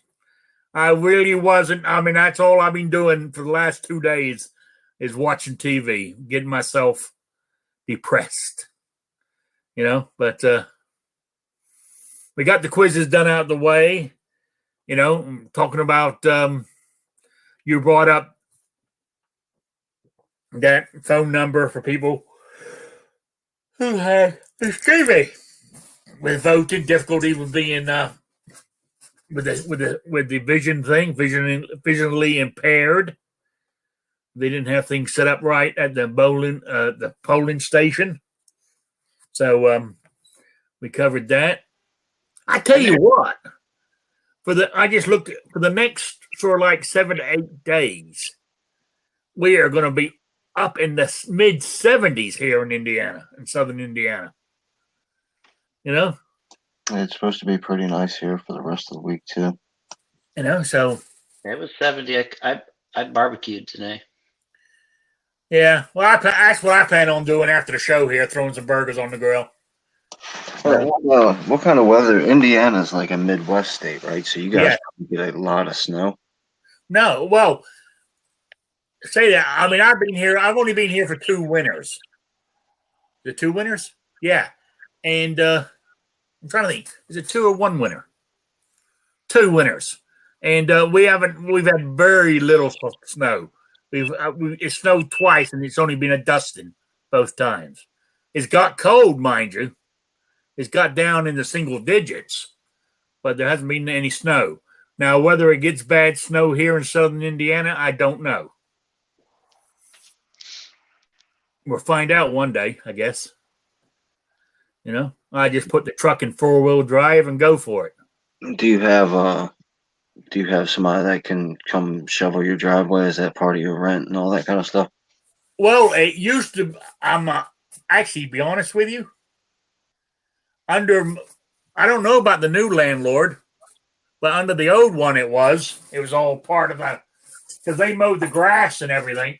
I really wasn't. I mean, that's all I've been doing for the last 2 days is watching TV, getting myself depressed. But we got the quizzes done out of the way. Talking about you brought up that phone number for people who have with voting difficulty with being with the vision thing, visually impaired. They didn't have things set up right at the polling station. So we covered that. I tell you what, I just looked at, for the next sort of like 7 to 8 days, we are going to be up in the mid 70s here in Indiana, in southern Indiana. It's supposed to be pretty nice here for the rest of the week too. So it was 70. I barbecued today. Yeah, well, that's what I plan on doing after the show here, throwing some burgers on the grill. What kind of weather? Indiana's like a Midwest state, right? So you guys probably get a lot of snow. No, well, say that. I mean, I've only been here for 2 winters. The 2 winters? Yeah. And I'm trying to think. Is it 2 or 1 winter? 2 winters. And we've had very little snow. It snowed twice, and it's only been a dusting both times. It's got cold, mind you. It's got down in the single digits, but there hasn't been any snow. Now, whether it gets bad snow here in southern Indiana, I don't know. We'll find out one day, I guess. I just put the truck in 4-wheel drive and go for it. Do you have somebody that can come shovel your driveway? Is that part of your rent and all that kind of stuff? Well, it used to. Actually, be honest with you. I don't know about the new landlord, but under the old one, it was all part of that because they mowed the grass and everything.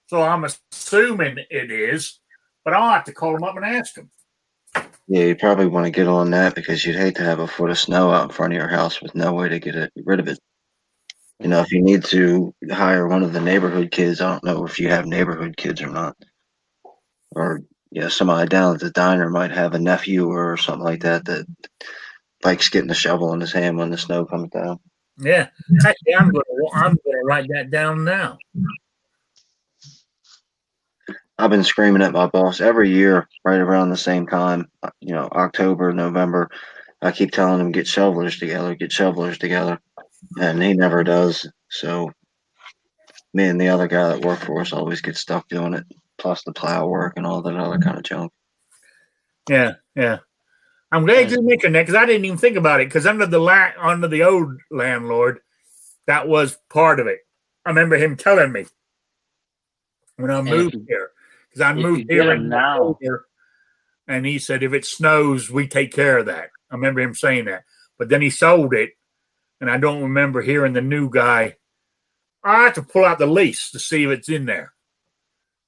So I'm assuming it is, but I'll have to call them up and ask them. Yeah, you probably want to get on that because you'd hate to have a foot of snow out in front of your house with no way to get rid of it. If you need to hire one of the neighborhood kids, I don't know if you have neighborhood kids or not. Or, somebody down at the diner might have a nephew or something like that likes getting a shovel in his hand when the snow comes down. Yeah. Actually, I'm going to write that down now. I've been screaming at my boss every year right around the same time, October, November. I keep telling him, get shovelers together. And he never does. So me and the other guy that worked for us always get stuck doing it, plus the plow work and all that other kind of junk. Yeah. I'm glad you mentioned that because I didn't even think about it because under the old landlord, that was part of it. I remember him telling me when I moved here because I moved here in October And he said, if it snows, we take care of that. I remember him saying that. But then he sold it, and I don't remember hearing the new guy. I have to pull out the lease to see if it's in there,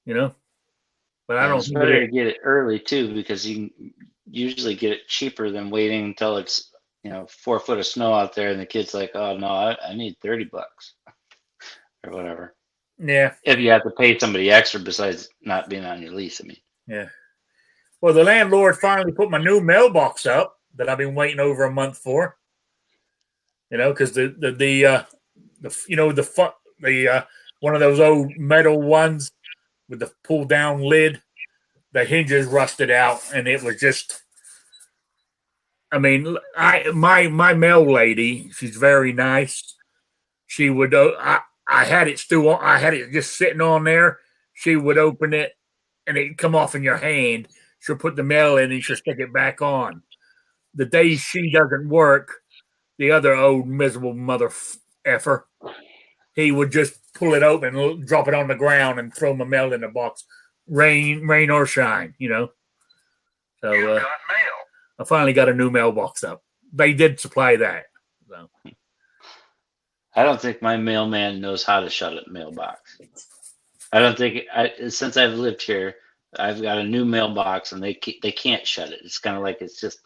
But I don't It's think better it to is. get it early too, because you can usually get it cheaper than waiting until it's 4 foot of snow out there, and the kid's like, "Oh no, I need $30 or whatever." Yeah, If you have to pay somebody extra besides not being on your lease, I mean. yeah. Well, the landlord finally put my new mailbox up that I've been waiting over a month for. Because the one of those old metal ones with the pull down lid, the hinges rusted out, and it was just. I mean, my mail lady, she's very nice. She would. I had it I had it just sitting on there. She would open it, and it'd come off in your hand. She'll put the mail in, and she'll stick it back on. The days she doesn't work, the other old miserable mother effer, he would just pull it open, drop it on the ground, and throw my mail in the box, rain or shine. So You got mail. I finally got a new mailbox up. They did supply that. So. I don't think my mailman knows how to shut a mailbox. I don't think since I've lived here, I've got a new mailbox and they can't shut it. It's kind of like it's just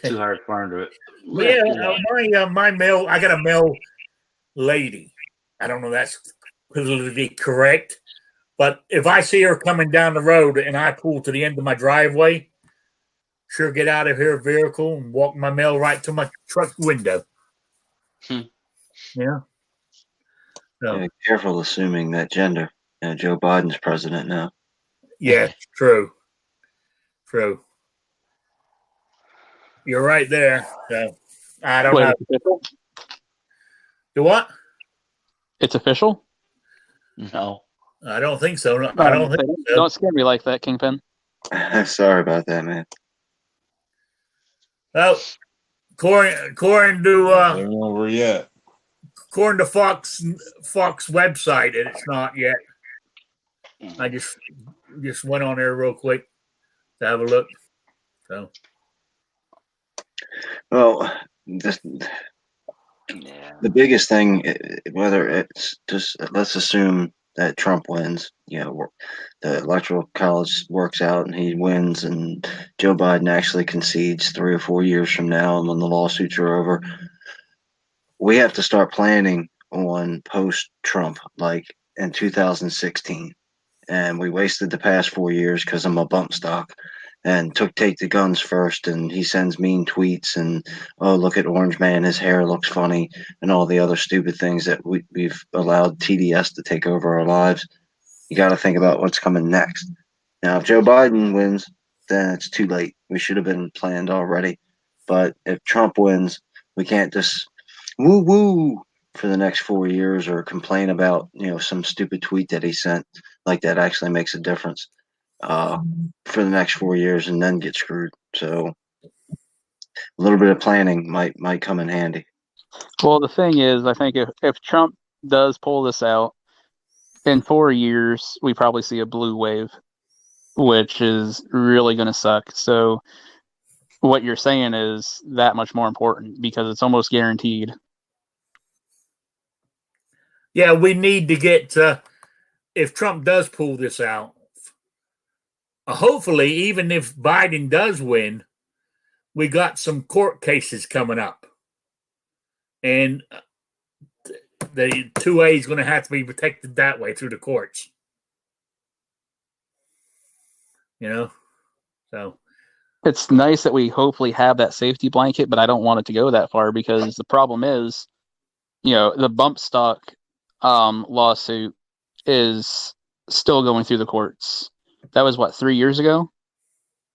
too hard for them to lift. My mail. I got a mail lady. I don't know if that's politically correct, but if I see her coming down the road and I pull to the end of my driveway, she'll get out of her vehicle and walk my mail right to my truck window. Yeah. So, Yeah, careful assuming that gender. Joe Biden's president now. Yeah, true. You're right there. So, I don't know. It's official? Do what? It's official? No. I don't think so. I don't think so. Don't scare me like that, Kingpin. Sorry about that, man. Oh, according to Ain't over yet. according to Fox website, and it's not yet. I just went on there real quick to have a look. So, Well, Yeah. the biggest thing, whether it's just let's assume that Trump wins, the electoral college works out and he wins, and Joe Biden actually concedes 3 or 4 years from now, and when the lawsuits are over, we have to start planning on post-Trump, like in 2016. And we wasted the past 4 years because I'm a bump stock and take the guns first, and he sends mean tweets and, oh, look at Orange Man, his hair looks funny, and all the other stupid things that we've allowed TDS to take over our lives. You got to think about what's coming next. Now, if Joe Biden wins, then it's too late. We should have been planned already. But if Trump wins, we can't just woo for the next 4 years or complain about some stupid tweet that he sent. Like that actually makes a difference for the next 4 years, and then get screwed. So a little bit of planning might come in handy. Well, the thing is, I think if Trump does pull this out, in 4 years, we probably see a blue wave, which is really going to suck. So what you're saying is that much more important because it's almost guaranteed. yeah, we need to get, if Trump does pull this out, hopefully, even if Biden does win, we got some court cases coming up. And the 2A is going to have to be protected that way through the courts. So It's nice that we hopefully have that safety blanket, but I don't want it to go that far because the problem is, the bump stock lawsuit is still going through the courts. That was 3 years ago?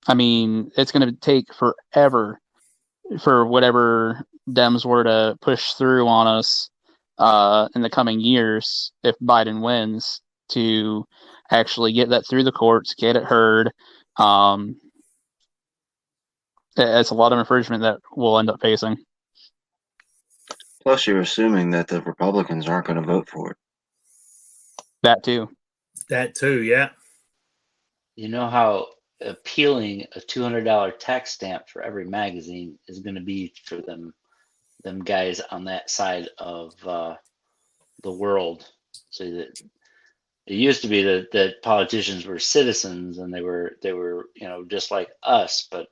I mean, it's going to take forever for whatever Dems were to push through on us in the coming years if Biden wins to actually get that through the courts, get it heard. It's a lot of infringement that we'll end up facing. Plus, you're assuming that the Republicans aren't going to vote for it. That too. That too, yeah. You know how appealing a $200 tax stamp for every magazine is going to be for them guys on that side of the world. So that it used to be that politicians were citizens and they were just like us, but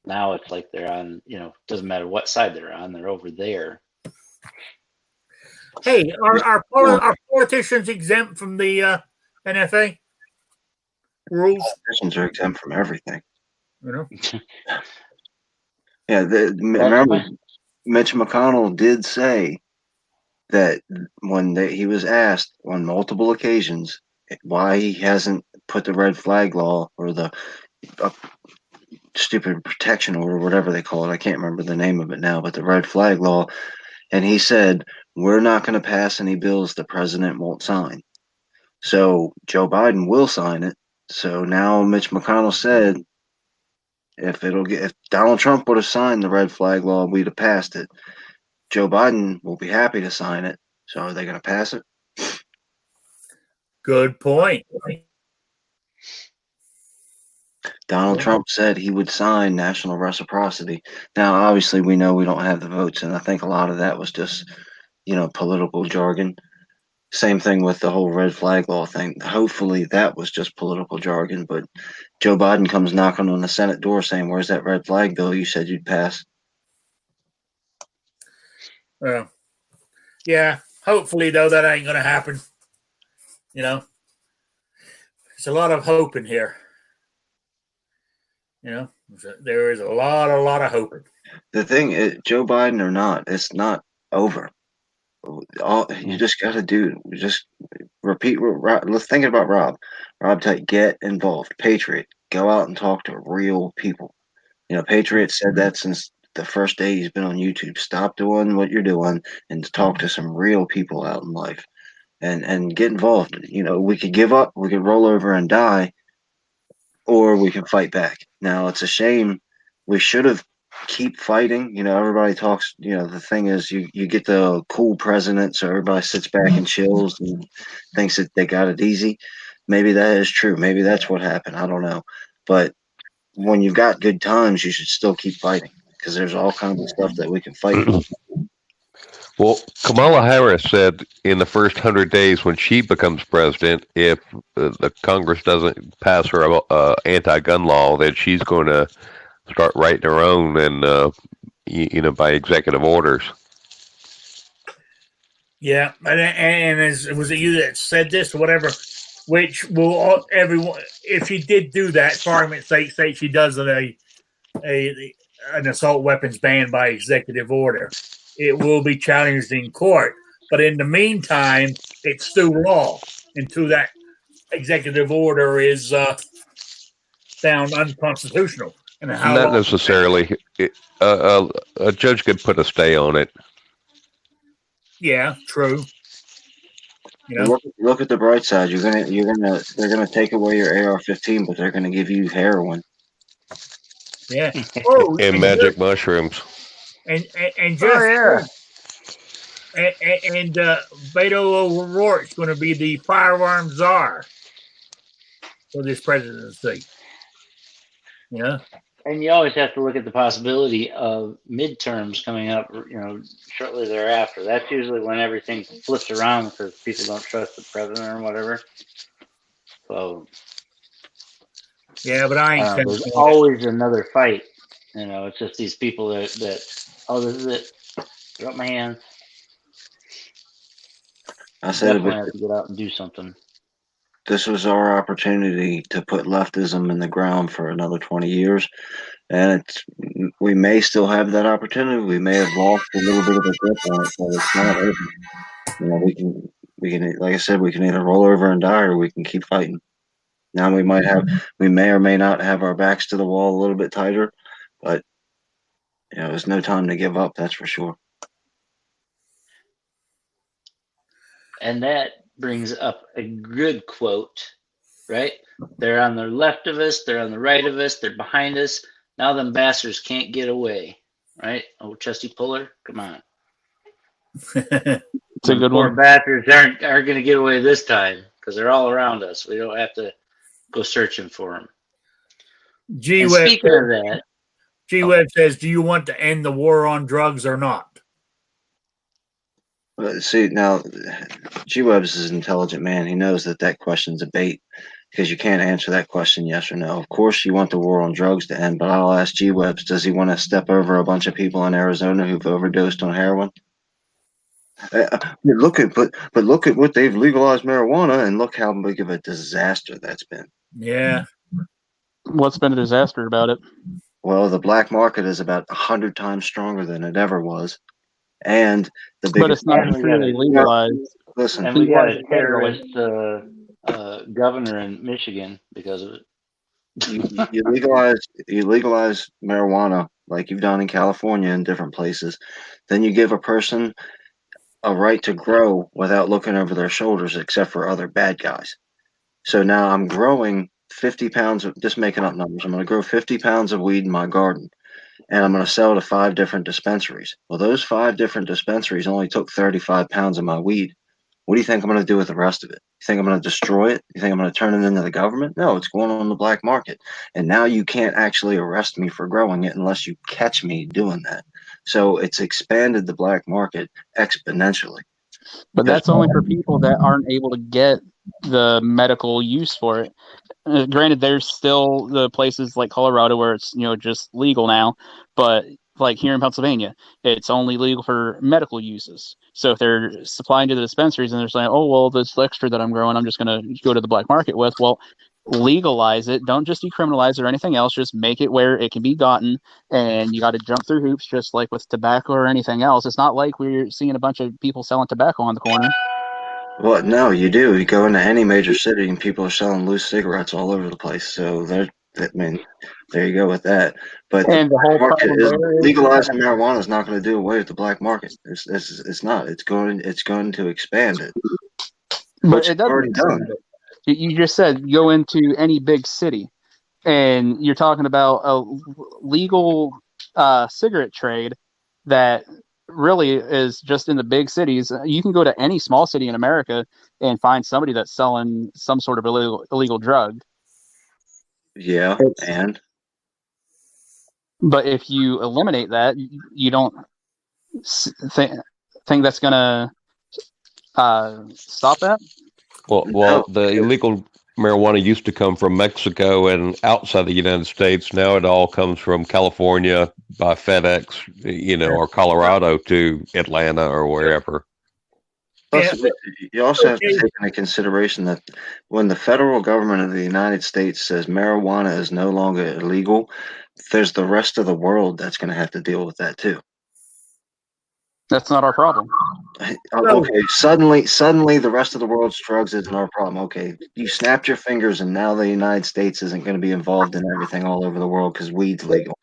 now it's like they're on, doesn't matter what side they're on, they're over there. Hey, are politicians exempt from the NFA rules? Politicians are exempt from everything. You know? Yeah, remember, Mitch McConnell did say that when he was asked on multiple occasions why he hasn't put the red flag law or the stupid protection order, whatever they call it, I can't remember the name of it now, but the red flag law, and he said, we're not going to pass any bills the president won't sign. So Joe Biden will sign it. So now Mitch McConnell said, if Donald Trump would have signed the red flag law, we'd have passed it. Joe Biden will be happy to sign it. So are they going to pass it? Good point. Donald Trump said he would sign national reciprocity. Now, obviously, we know we don't have the votes, and I think a lot of that was just, political jargon. Same thing with the whole red flag law thing. Hopefully, that was just political jargon, but Joe Biden comes knocking on the Senate door saying, where's that red flag bill you said you'd pass? Well, yeah, hopefully, though, that ain't going to happen. It's a lot of hope in here. There is a lot of hoping. The thing is, Joe Biden or not, it's not over. All you just got to do, just repeat. Let's think about Rob. Rob, get involved. Patriot, go out and talk to real people. Patriot said that since the first day he's been on YouTube. Stop doing what you're doing and talk to some real people out in life, and get involved. We could give up, we could roll over and die, or we can fight back. Now it's a shame. We should have keep fighting. Everybody talks. The thing is, you get the cool president, so everybody sits back and chills and thinks that they got it easy. Maybe that is true. Maybe that's what happened. I don't know. But when you've got good times, you should still keep fighting because there's all kinds of stuff that we can fight for. Well, Kamala Harris said in the first 100 days when she becomes president, if the Congress doesn't pass her anti-gun law, that she's going to start writing her own and, by executive orders. Yeah, and was it you that said this or whatever? Which will everyone, if she did do that, for argument's sake, say she does an assault weapons ban by executive order, it will be challenged in court. But in the meantime, it's through law until that executive order is found unconstitutional. And not necessarily. A judge could put a stay on it. Yeah, true. Look at the bright side. They're gonna take away your AR-15, but they're gonna give you heroin. Yeah. Oh, and magic mushrooms. And just and Beto O'Rourke's going to be the firearm czar for this presidency. And you always have to look at the possibility of midterms coming up, shortly thereafter. That's usually when everything flips around because people don't trust the president or whatever. So, yeah, but I ain't. There's always another fight. It's just these people that this is it. Drop my hands. I said definitely have to get out and do something. This was our opportunity to put leftism in the ground for another 20 years. And we may still have that opportunity. We may have lost a little bit of a grip on it, but it's not over. We can, like I said, we can either roll over and die, or we can keep fighting. Now we may or may not have our backs to the wall a little bit tighter, but there's no time to give up. That's for sure. And that brings up a good quote, right? They're on the left of us, they're on the right of us, they're behind us. Now them bastards can't get away, right? Oh, Chesty Puller, come on. It's a good Poor one. bastards aren't going to get away this time because they're all around us. We don't have to go searching for them. G And Web speaking of that, says, "Do you want to end the war on drugs or not?" See, now, G-Web's is an intelligent man. He knows that question's a bait because you can't answer that question yes or no. Of course, you want the war on drugs to end, but I'll ask G-Web's, does he want to step over a bunch of people in Arizona who've overdosed on heroin? Look at what they've legalized marijuana, and look how big of a disaster that's been. Yeah. What's been a disaster about it? Well, the black market is about 100 times stronger than it ever was, and the But biggest. it's not And we truly got legalized. Listen, and we got a Legalized terrorist governor in Michigan because of it. you legalize marijuana like you've done in California and different places, then you give a person a right to grow without looking over their shoulders, except for other bad guys. So now I'm growing 50 pounds of, just making up numbers. I'm going to grow 50 pounds of weed in my garden, and I'm going to sell to 5 different dispensaries. Well, those 5 different dispensaries only took 35 pounds of my weed. What do you think I'm going to do with the rest of it? You think I'm going to destroy it? You think I'm going to turn it into the government? No, it's going on the black market. And now you can't actually arrest me for growing it unless you catch me doing that. So it's expanded the black market exponentially. But that's only for people that aren't able to get the medical use for it. Granted, there's still the places like Colorado where it's just legal now, but like here in Pennsylvania, it's only legal for medical uses. So if they're supplying to the dispensaries and they're saying, "Oh well, this extra that I'm growing, I'm just going to go to the black market with," well, legalize it. Don't just decriminalize it or anything else. Just make it where it can be gotten, and you got to jump through hoops, just like with tobacco or anything else. It's not like we're seeing a bunch of people selling tobacco on the corner. Well, no, you do. You go into any major city and people are selling loose cigarettes all over the place. So there you go with that. But the And the black whole market problem is there is legalizing marijuana is not going to do away with the black market. It's not. It's going to expand it, but which it it's doesn't already done. expand it. You just said go into any big city, and you're talking about a legal cigarette trade that really is just in the big cities. You can go to any small city in America and find somebody that's selling some sort of illegal drug. Yeah, and But if you eliminate that, you don't think that's going to stop that? Well, no, the illegal marijuana used to come from Mexico and outside the United States. Now it all comes from California by FedEx, or Colorado to Atlanta or wherever. plus, you also have to take into consideration that when the federal government of the United States says marijuana is no longer illegal, there's the rest of the world that's going to have to deal with that too. That's not our problem. Okay, suddenly the rest of the world's drugs isn't our problem. Okay, you snapped your fingers and now the United States isn't going to be involved in everything all over the world because weed's legal.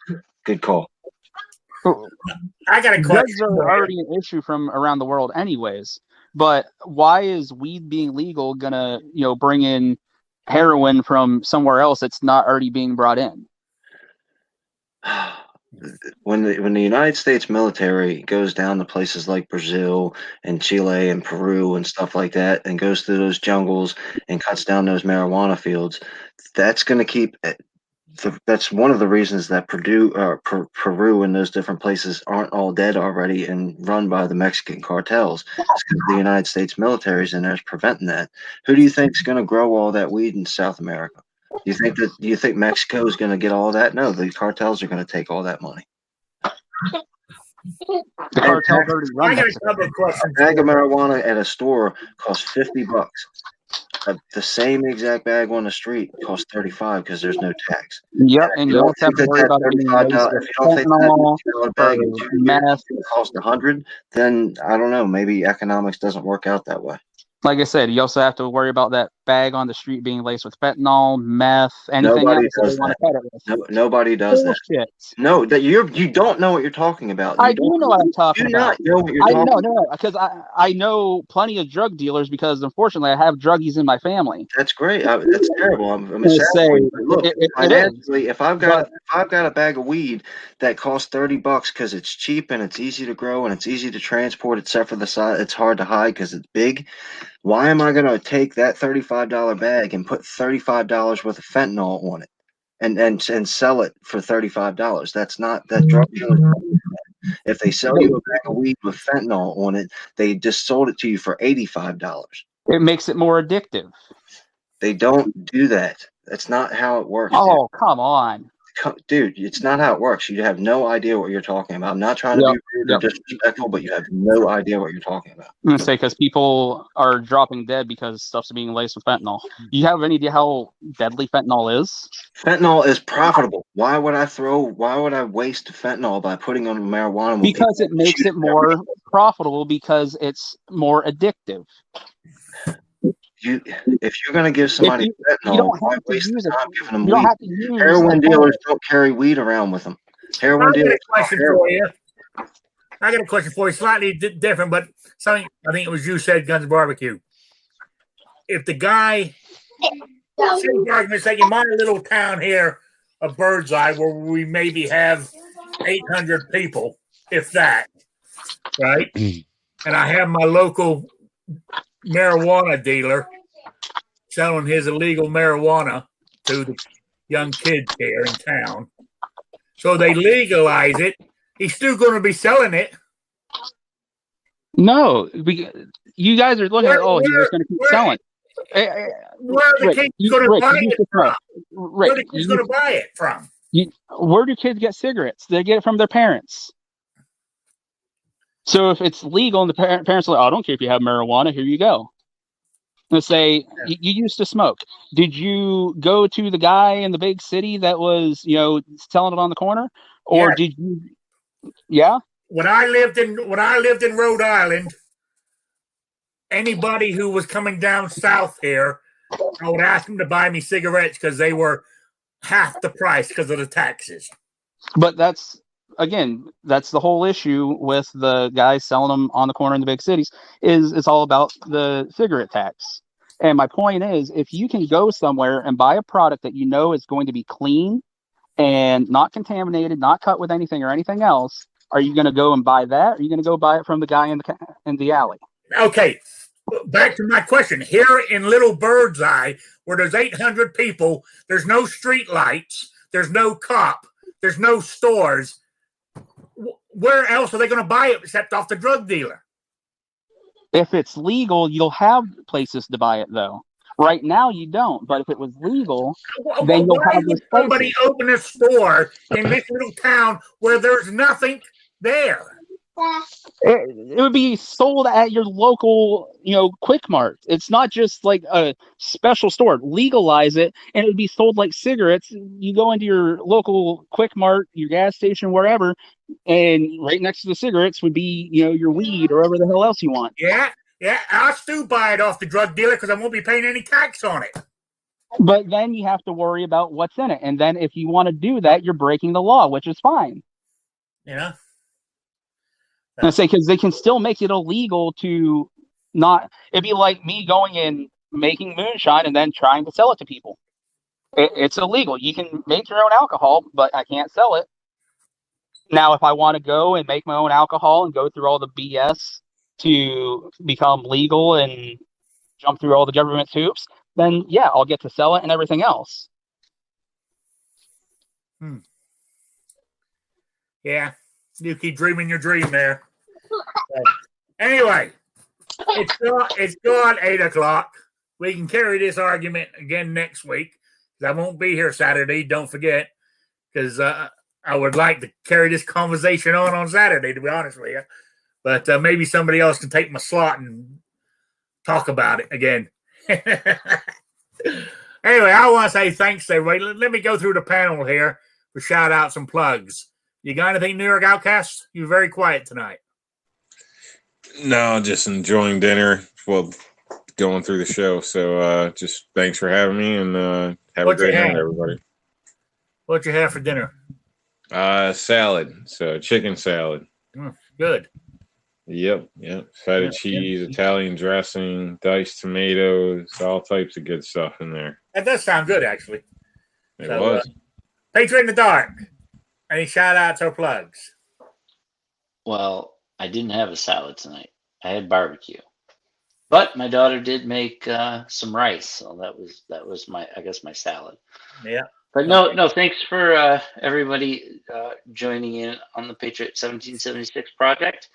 Good call. I got a question. Drugs are already an issue from around the world anyways. But why is weed being legal gonna, bring in heroin from somewhere else that's not already being brought in? When the United States military goes down to places like Brazil and Chile and Peru and stuff like that and goes through those jungles and cuts down those marijuana fields, that's going to keep that's one of the reasons that Peru and those different places aren't all dead already and run by the Mexican cartels. It's because the United States military is in there preventing that. Who do you think is going to grow all that weed in South America? Do you think Mexico is going to get all that? No, the cartels are going to take all that money. The cartels already run Mexico. A bag of marijuana at a store costs $50. The same exact bag on the street costs $35 because there's no tax. Yep, and you don't have to worry about it being laced with fentanyl or meth. Cost $100, then I don't know. Maybe economics doesn't work out that way. Like I said, you also have to worry about that bag on the street being laced with fentanyl, meth, anything else that they want to cut it with. Nobody does that. No, that you don't know what you're talking about. I do know what I'm talking about. You do not know what you're talking about. No, because I know plenty of drug dealers because unfortunately I have druggies in my family. That's great. That's terrible. I'm sad. Look, financially, if I've got a bag of weed that costs $30 because it's cheap and it's easy to grow and it's easy to transport, except for the size, it's hard to hide because it's big. Why am I going to take that $35 bag and put $35 worth of fentanyl on it and sell it for $35. That's not that drug dealers. If they sell you a bag of weed with fentanyl on it, they just sold it to you for $85. It makes it more addictive. They don't do that. That's not how it works. Oh, come on. Dude, it's not how it works. You have no idea what you're talking about. I'm not trying to be rude or disrespectful, but you have no idea what you're talking about. I'm going to say because people are dropping dead because stuff's being laced with fentanyl. Do you have any idea how deadly fentanyl is? Fentanyl is profitable. Why would I waste fentanyl by putting on marijuana? Because it makes it more profitable because it's more addictive. If you're going to give somebody fentanyl, why waste the time giving them you don't weed? have to use Heroin dealers don't carry weed around with them. Heroin dealers. I got a question for you, slightly different, but something I think it was you said, Guns Barbecue. If the guy, say for argument's sake, in my little town here of Birdseye, where we maybe have 800 people, if that, right? And I have my local marijuana dealer selling his illegal marijuana to the young kids here in town. So they legalize it. He's still going to be selling it. No, you guys are looking at, he's just going to keep selling. Where are the kids going to buy it from? Where are the kids going to buy it from? Where do kids get cigarettes? They get it from their parents. So if it's legal and the parents are like, I don't care if you have marijuana, here you go. Let's say you used to smoke. Did you go to the guy in the big city that was, selling it on the corner? Or did you? Yeah. When I lived in Rhode Island, anybody who was coming down south here, I would ask them to buy me cigarettes because they were half the price because of the taxes. But that's the whole issue with the guys selling them on the corner in the big cities is it's all about the cigarette tax. And my point is, if you can go somewhere and buy a product that you know is going to be clean and not contaminated, not cut with anything or anything else, are you going to go and buy that? Or are you going to go buy it from the guy in the alley? Okay, back to my question. Here in Little Birdseye, where there's 800 people, there's no street lights, there's no cop, there's no stores. Where else are they going to buy it except off the drug dealer? If it's legal, you'll have places to buy it, though. Right now, you don't. But if it was legal, then you'll have this somebody open a store in this little town where there's nothing there. It would be sold at your local, Quick Mart. It's not just like a special store. Legalize it, and it would be sold like cigarettes. You go into your local Quick Mart, your gas station, wherever, and right next to the cigarettes would be, your weed or whatever the hell else you want. Yeah. I'll still buy it off the drug dealer because I won't be paying any tax on it. But then you have to worry about what's in it, and then if you want to do that, you're breaking the law, which is fine. Yeah. I say because they can still make it illegal to not. It'd be like me going and making moonshine and then trying to sell it to people. It's illegal. You can make your own alcohol, but I can't sell it. Now, if I want to go and make my own alcohol and go through all the BS to become legal and jump through all the government hoops, then yeah, I'll get to sell it and everything else. Yeah, you keep dreaming your dream there. Anyway, it's gone 8:00. We can carry this argument again next week. I won't be here Saturday. Don't forget, because I would like to carry this conversation on Saturday, to be honest with you. But maybe somebody else can take my slot and talk about it again. Anyway, I want to say thanks to everybody. Let me go through the panel here for shout outs and plugs. You got anything, New York Outcasts? You're very quiet tonight. No, just enjoying dinner. Well, going through the show. So just thanks for having me, and have a great night, everybody. What you have for dinner? Salad. So chicken salad. Good. Yep. Feta cheese, Italian dressing, diced tomatoes, all types of good stuff in there. That does sound good, actually. It was. Patriot in the Dark. Any shout outs or plugs? Well, I didn't have a salad tonight. I had barbecue. But my daughter did make some rice, so that was my salad. Yeah. But no, thanks for everybody joining in on the Patriot 1776 project.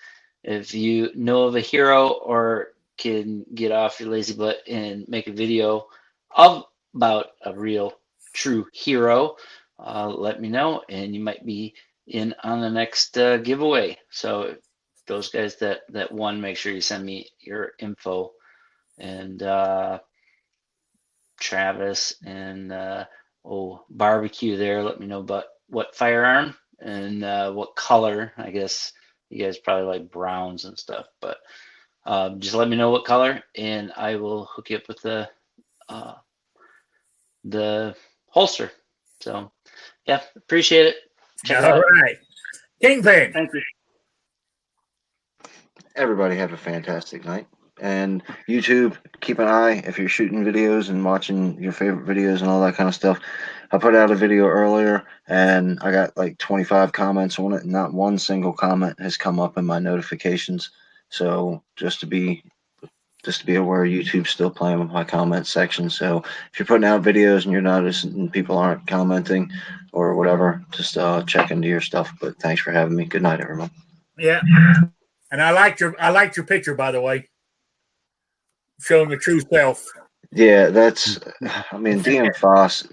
If you know of a hero or can get off your lazy butt and make a video about a real, true hero, let me know, and you might be in on the next giveaway. So those guys that won, make sure you send me your info. And Travis and barbecue there, let me know about what firearm and what color. I guess you guys probably like browns and stuff, but just let me know what color, and I will hook you up with the holster. So yeah, appreciate it. Check it All out. right. Kingpin. Thank you. Everybody have a fantastic night. And YouTube, keep an eye if you're shooting videos and watching your favorite videos and all that kind of stuff. I put out a video earlier and I got like 25 comments on it, and not one single comment has come up in my notifications. So just to be aware, YouTube's still playing with my comment section. So if you're putting out videos and you're noticing people aren't commenting or whatever, just check into your stuff. But thanks for having me. Good night, everyone. Yeah. And I liked your picture, by the way, showing the true self. Yeah, that's. I mean, DM Foss.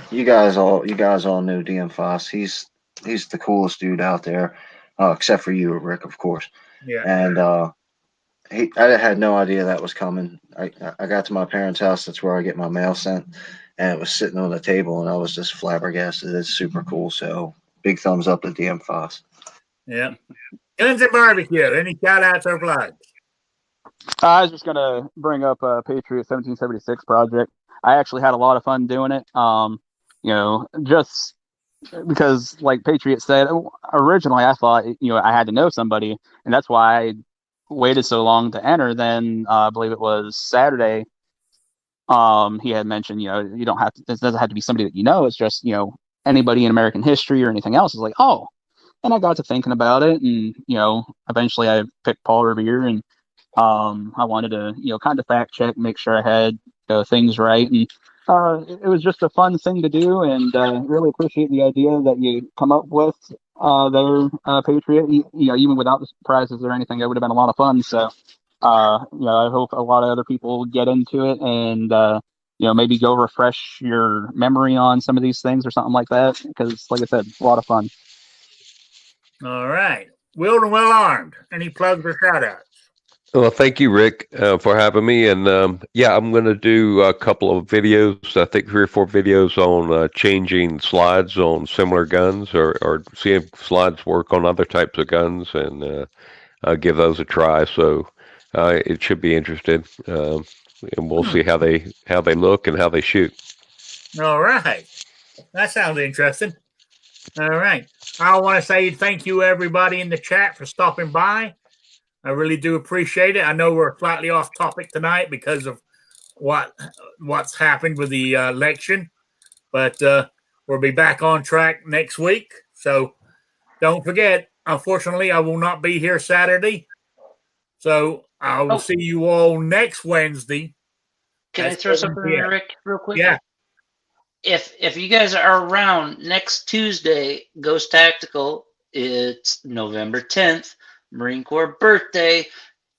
You guys all know DM Foss. He's the coolest dude out there, except for you, Rick, of course. Yeah. And I had no idea that was coming. I got to my parents' house. That's where I get my mail sent, and it was sitting on the table, and I was just flabbergasted. It's super cool. So big thumbs up to DM Foss. Yeah. Guns and barbecue. Any shout outs or plugs? I was just gonna bring up Patriot 1776 project. I actually had a lot of fun doing it. Just because, like Patriot said, originally I thought I had to know somebody, and that's why I waited so long to enter. Then I believe it was Saturday. He had mentioned, you don't have to. This doesn't have to be somebody that you know. It's just anybody in American history or anything else. Is like, oh. And I got to thinking about it, and eventually I picked Paul Revere, and I wanted to kind of fact check, make sure I had things right, and it was just a fun thing to do, and really appreciate the idea that you come up with there, Patriot. Even without the prizes or anything, it would have been a lot of fun. So I hope a lot of other people get into it, and maybe go refresh your memory on some of these things or something like that, because like I said, a lot of fun. All right. Willed and well armed. Any plugs or shout outs? Well, thank you, Rick, for having me. And I'm going to do a couple of videos, I think 3 or 4 videos on changing slides on similar guns, or seeing slides work on other types of guns, and give those a try. So it should be interesting. And we'll see how they look and how they shoot. All right. That sounds interesting. All right. I want to say thank you, everybody in the chat, for stopping by. I really do appreciate it. I know we're slightly off topic tonight because of what's happened with the election, but we'll be back on track next week. So don't forget, unfortunately, I will not be here Saturday. So I will see you all next Wednesday. Can I throw something in there, Rick, real quick? Yeah. If you guys are around next Tuesday, Ghost Tactical, it's November 10th, Marine Corps birthday.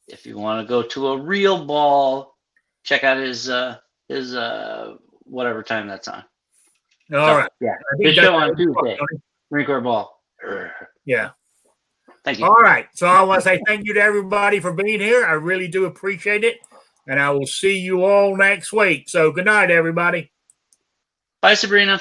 If you want to go to a real ball, check out his whatever time that's on. All right. Yeah. His show on Tuesday. Marine Corps ball. Yeah. Thank you. All right. So I want to say thank you to everybody for being here. I really do appreciate it. And I will see you all next week. So good night, everybody. Bye, Sabrina.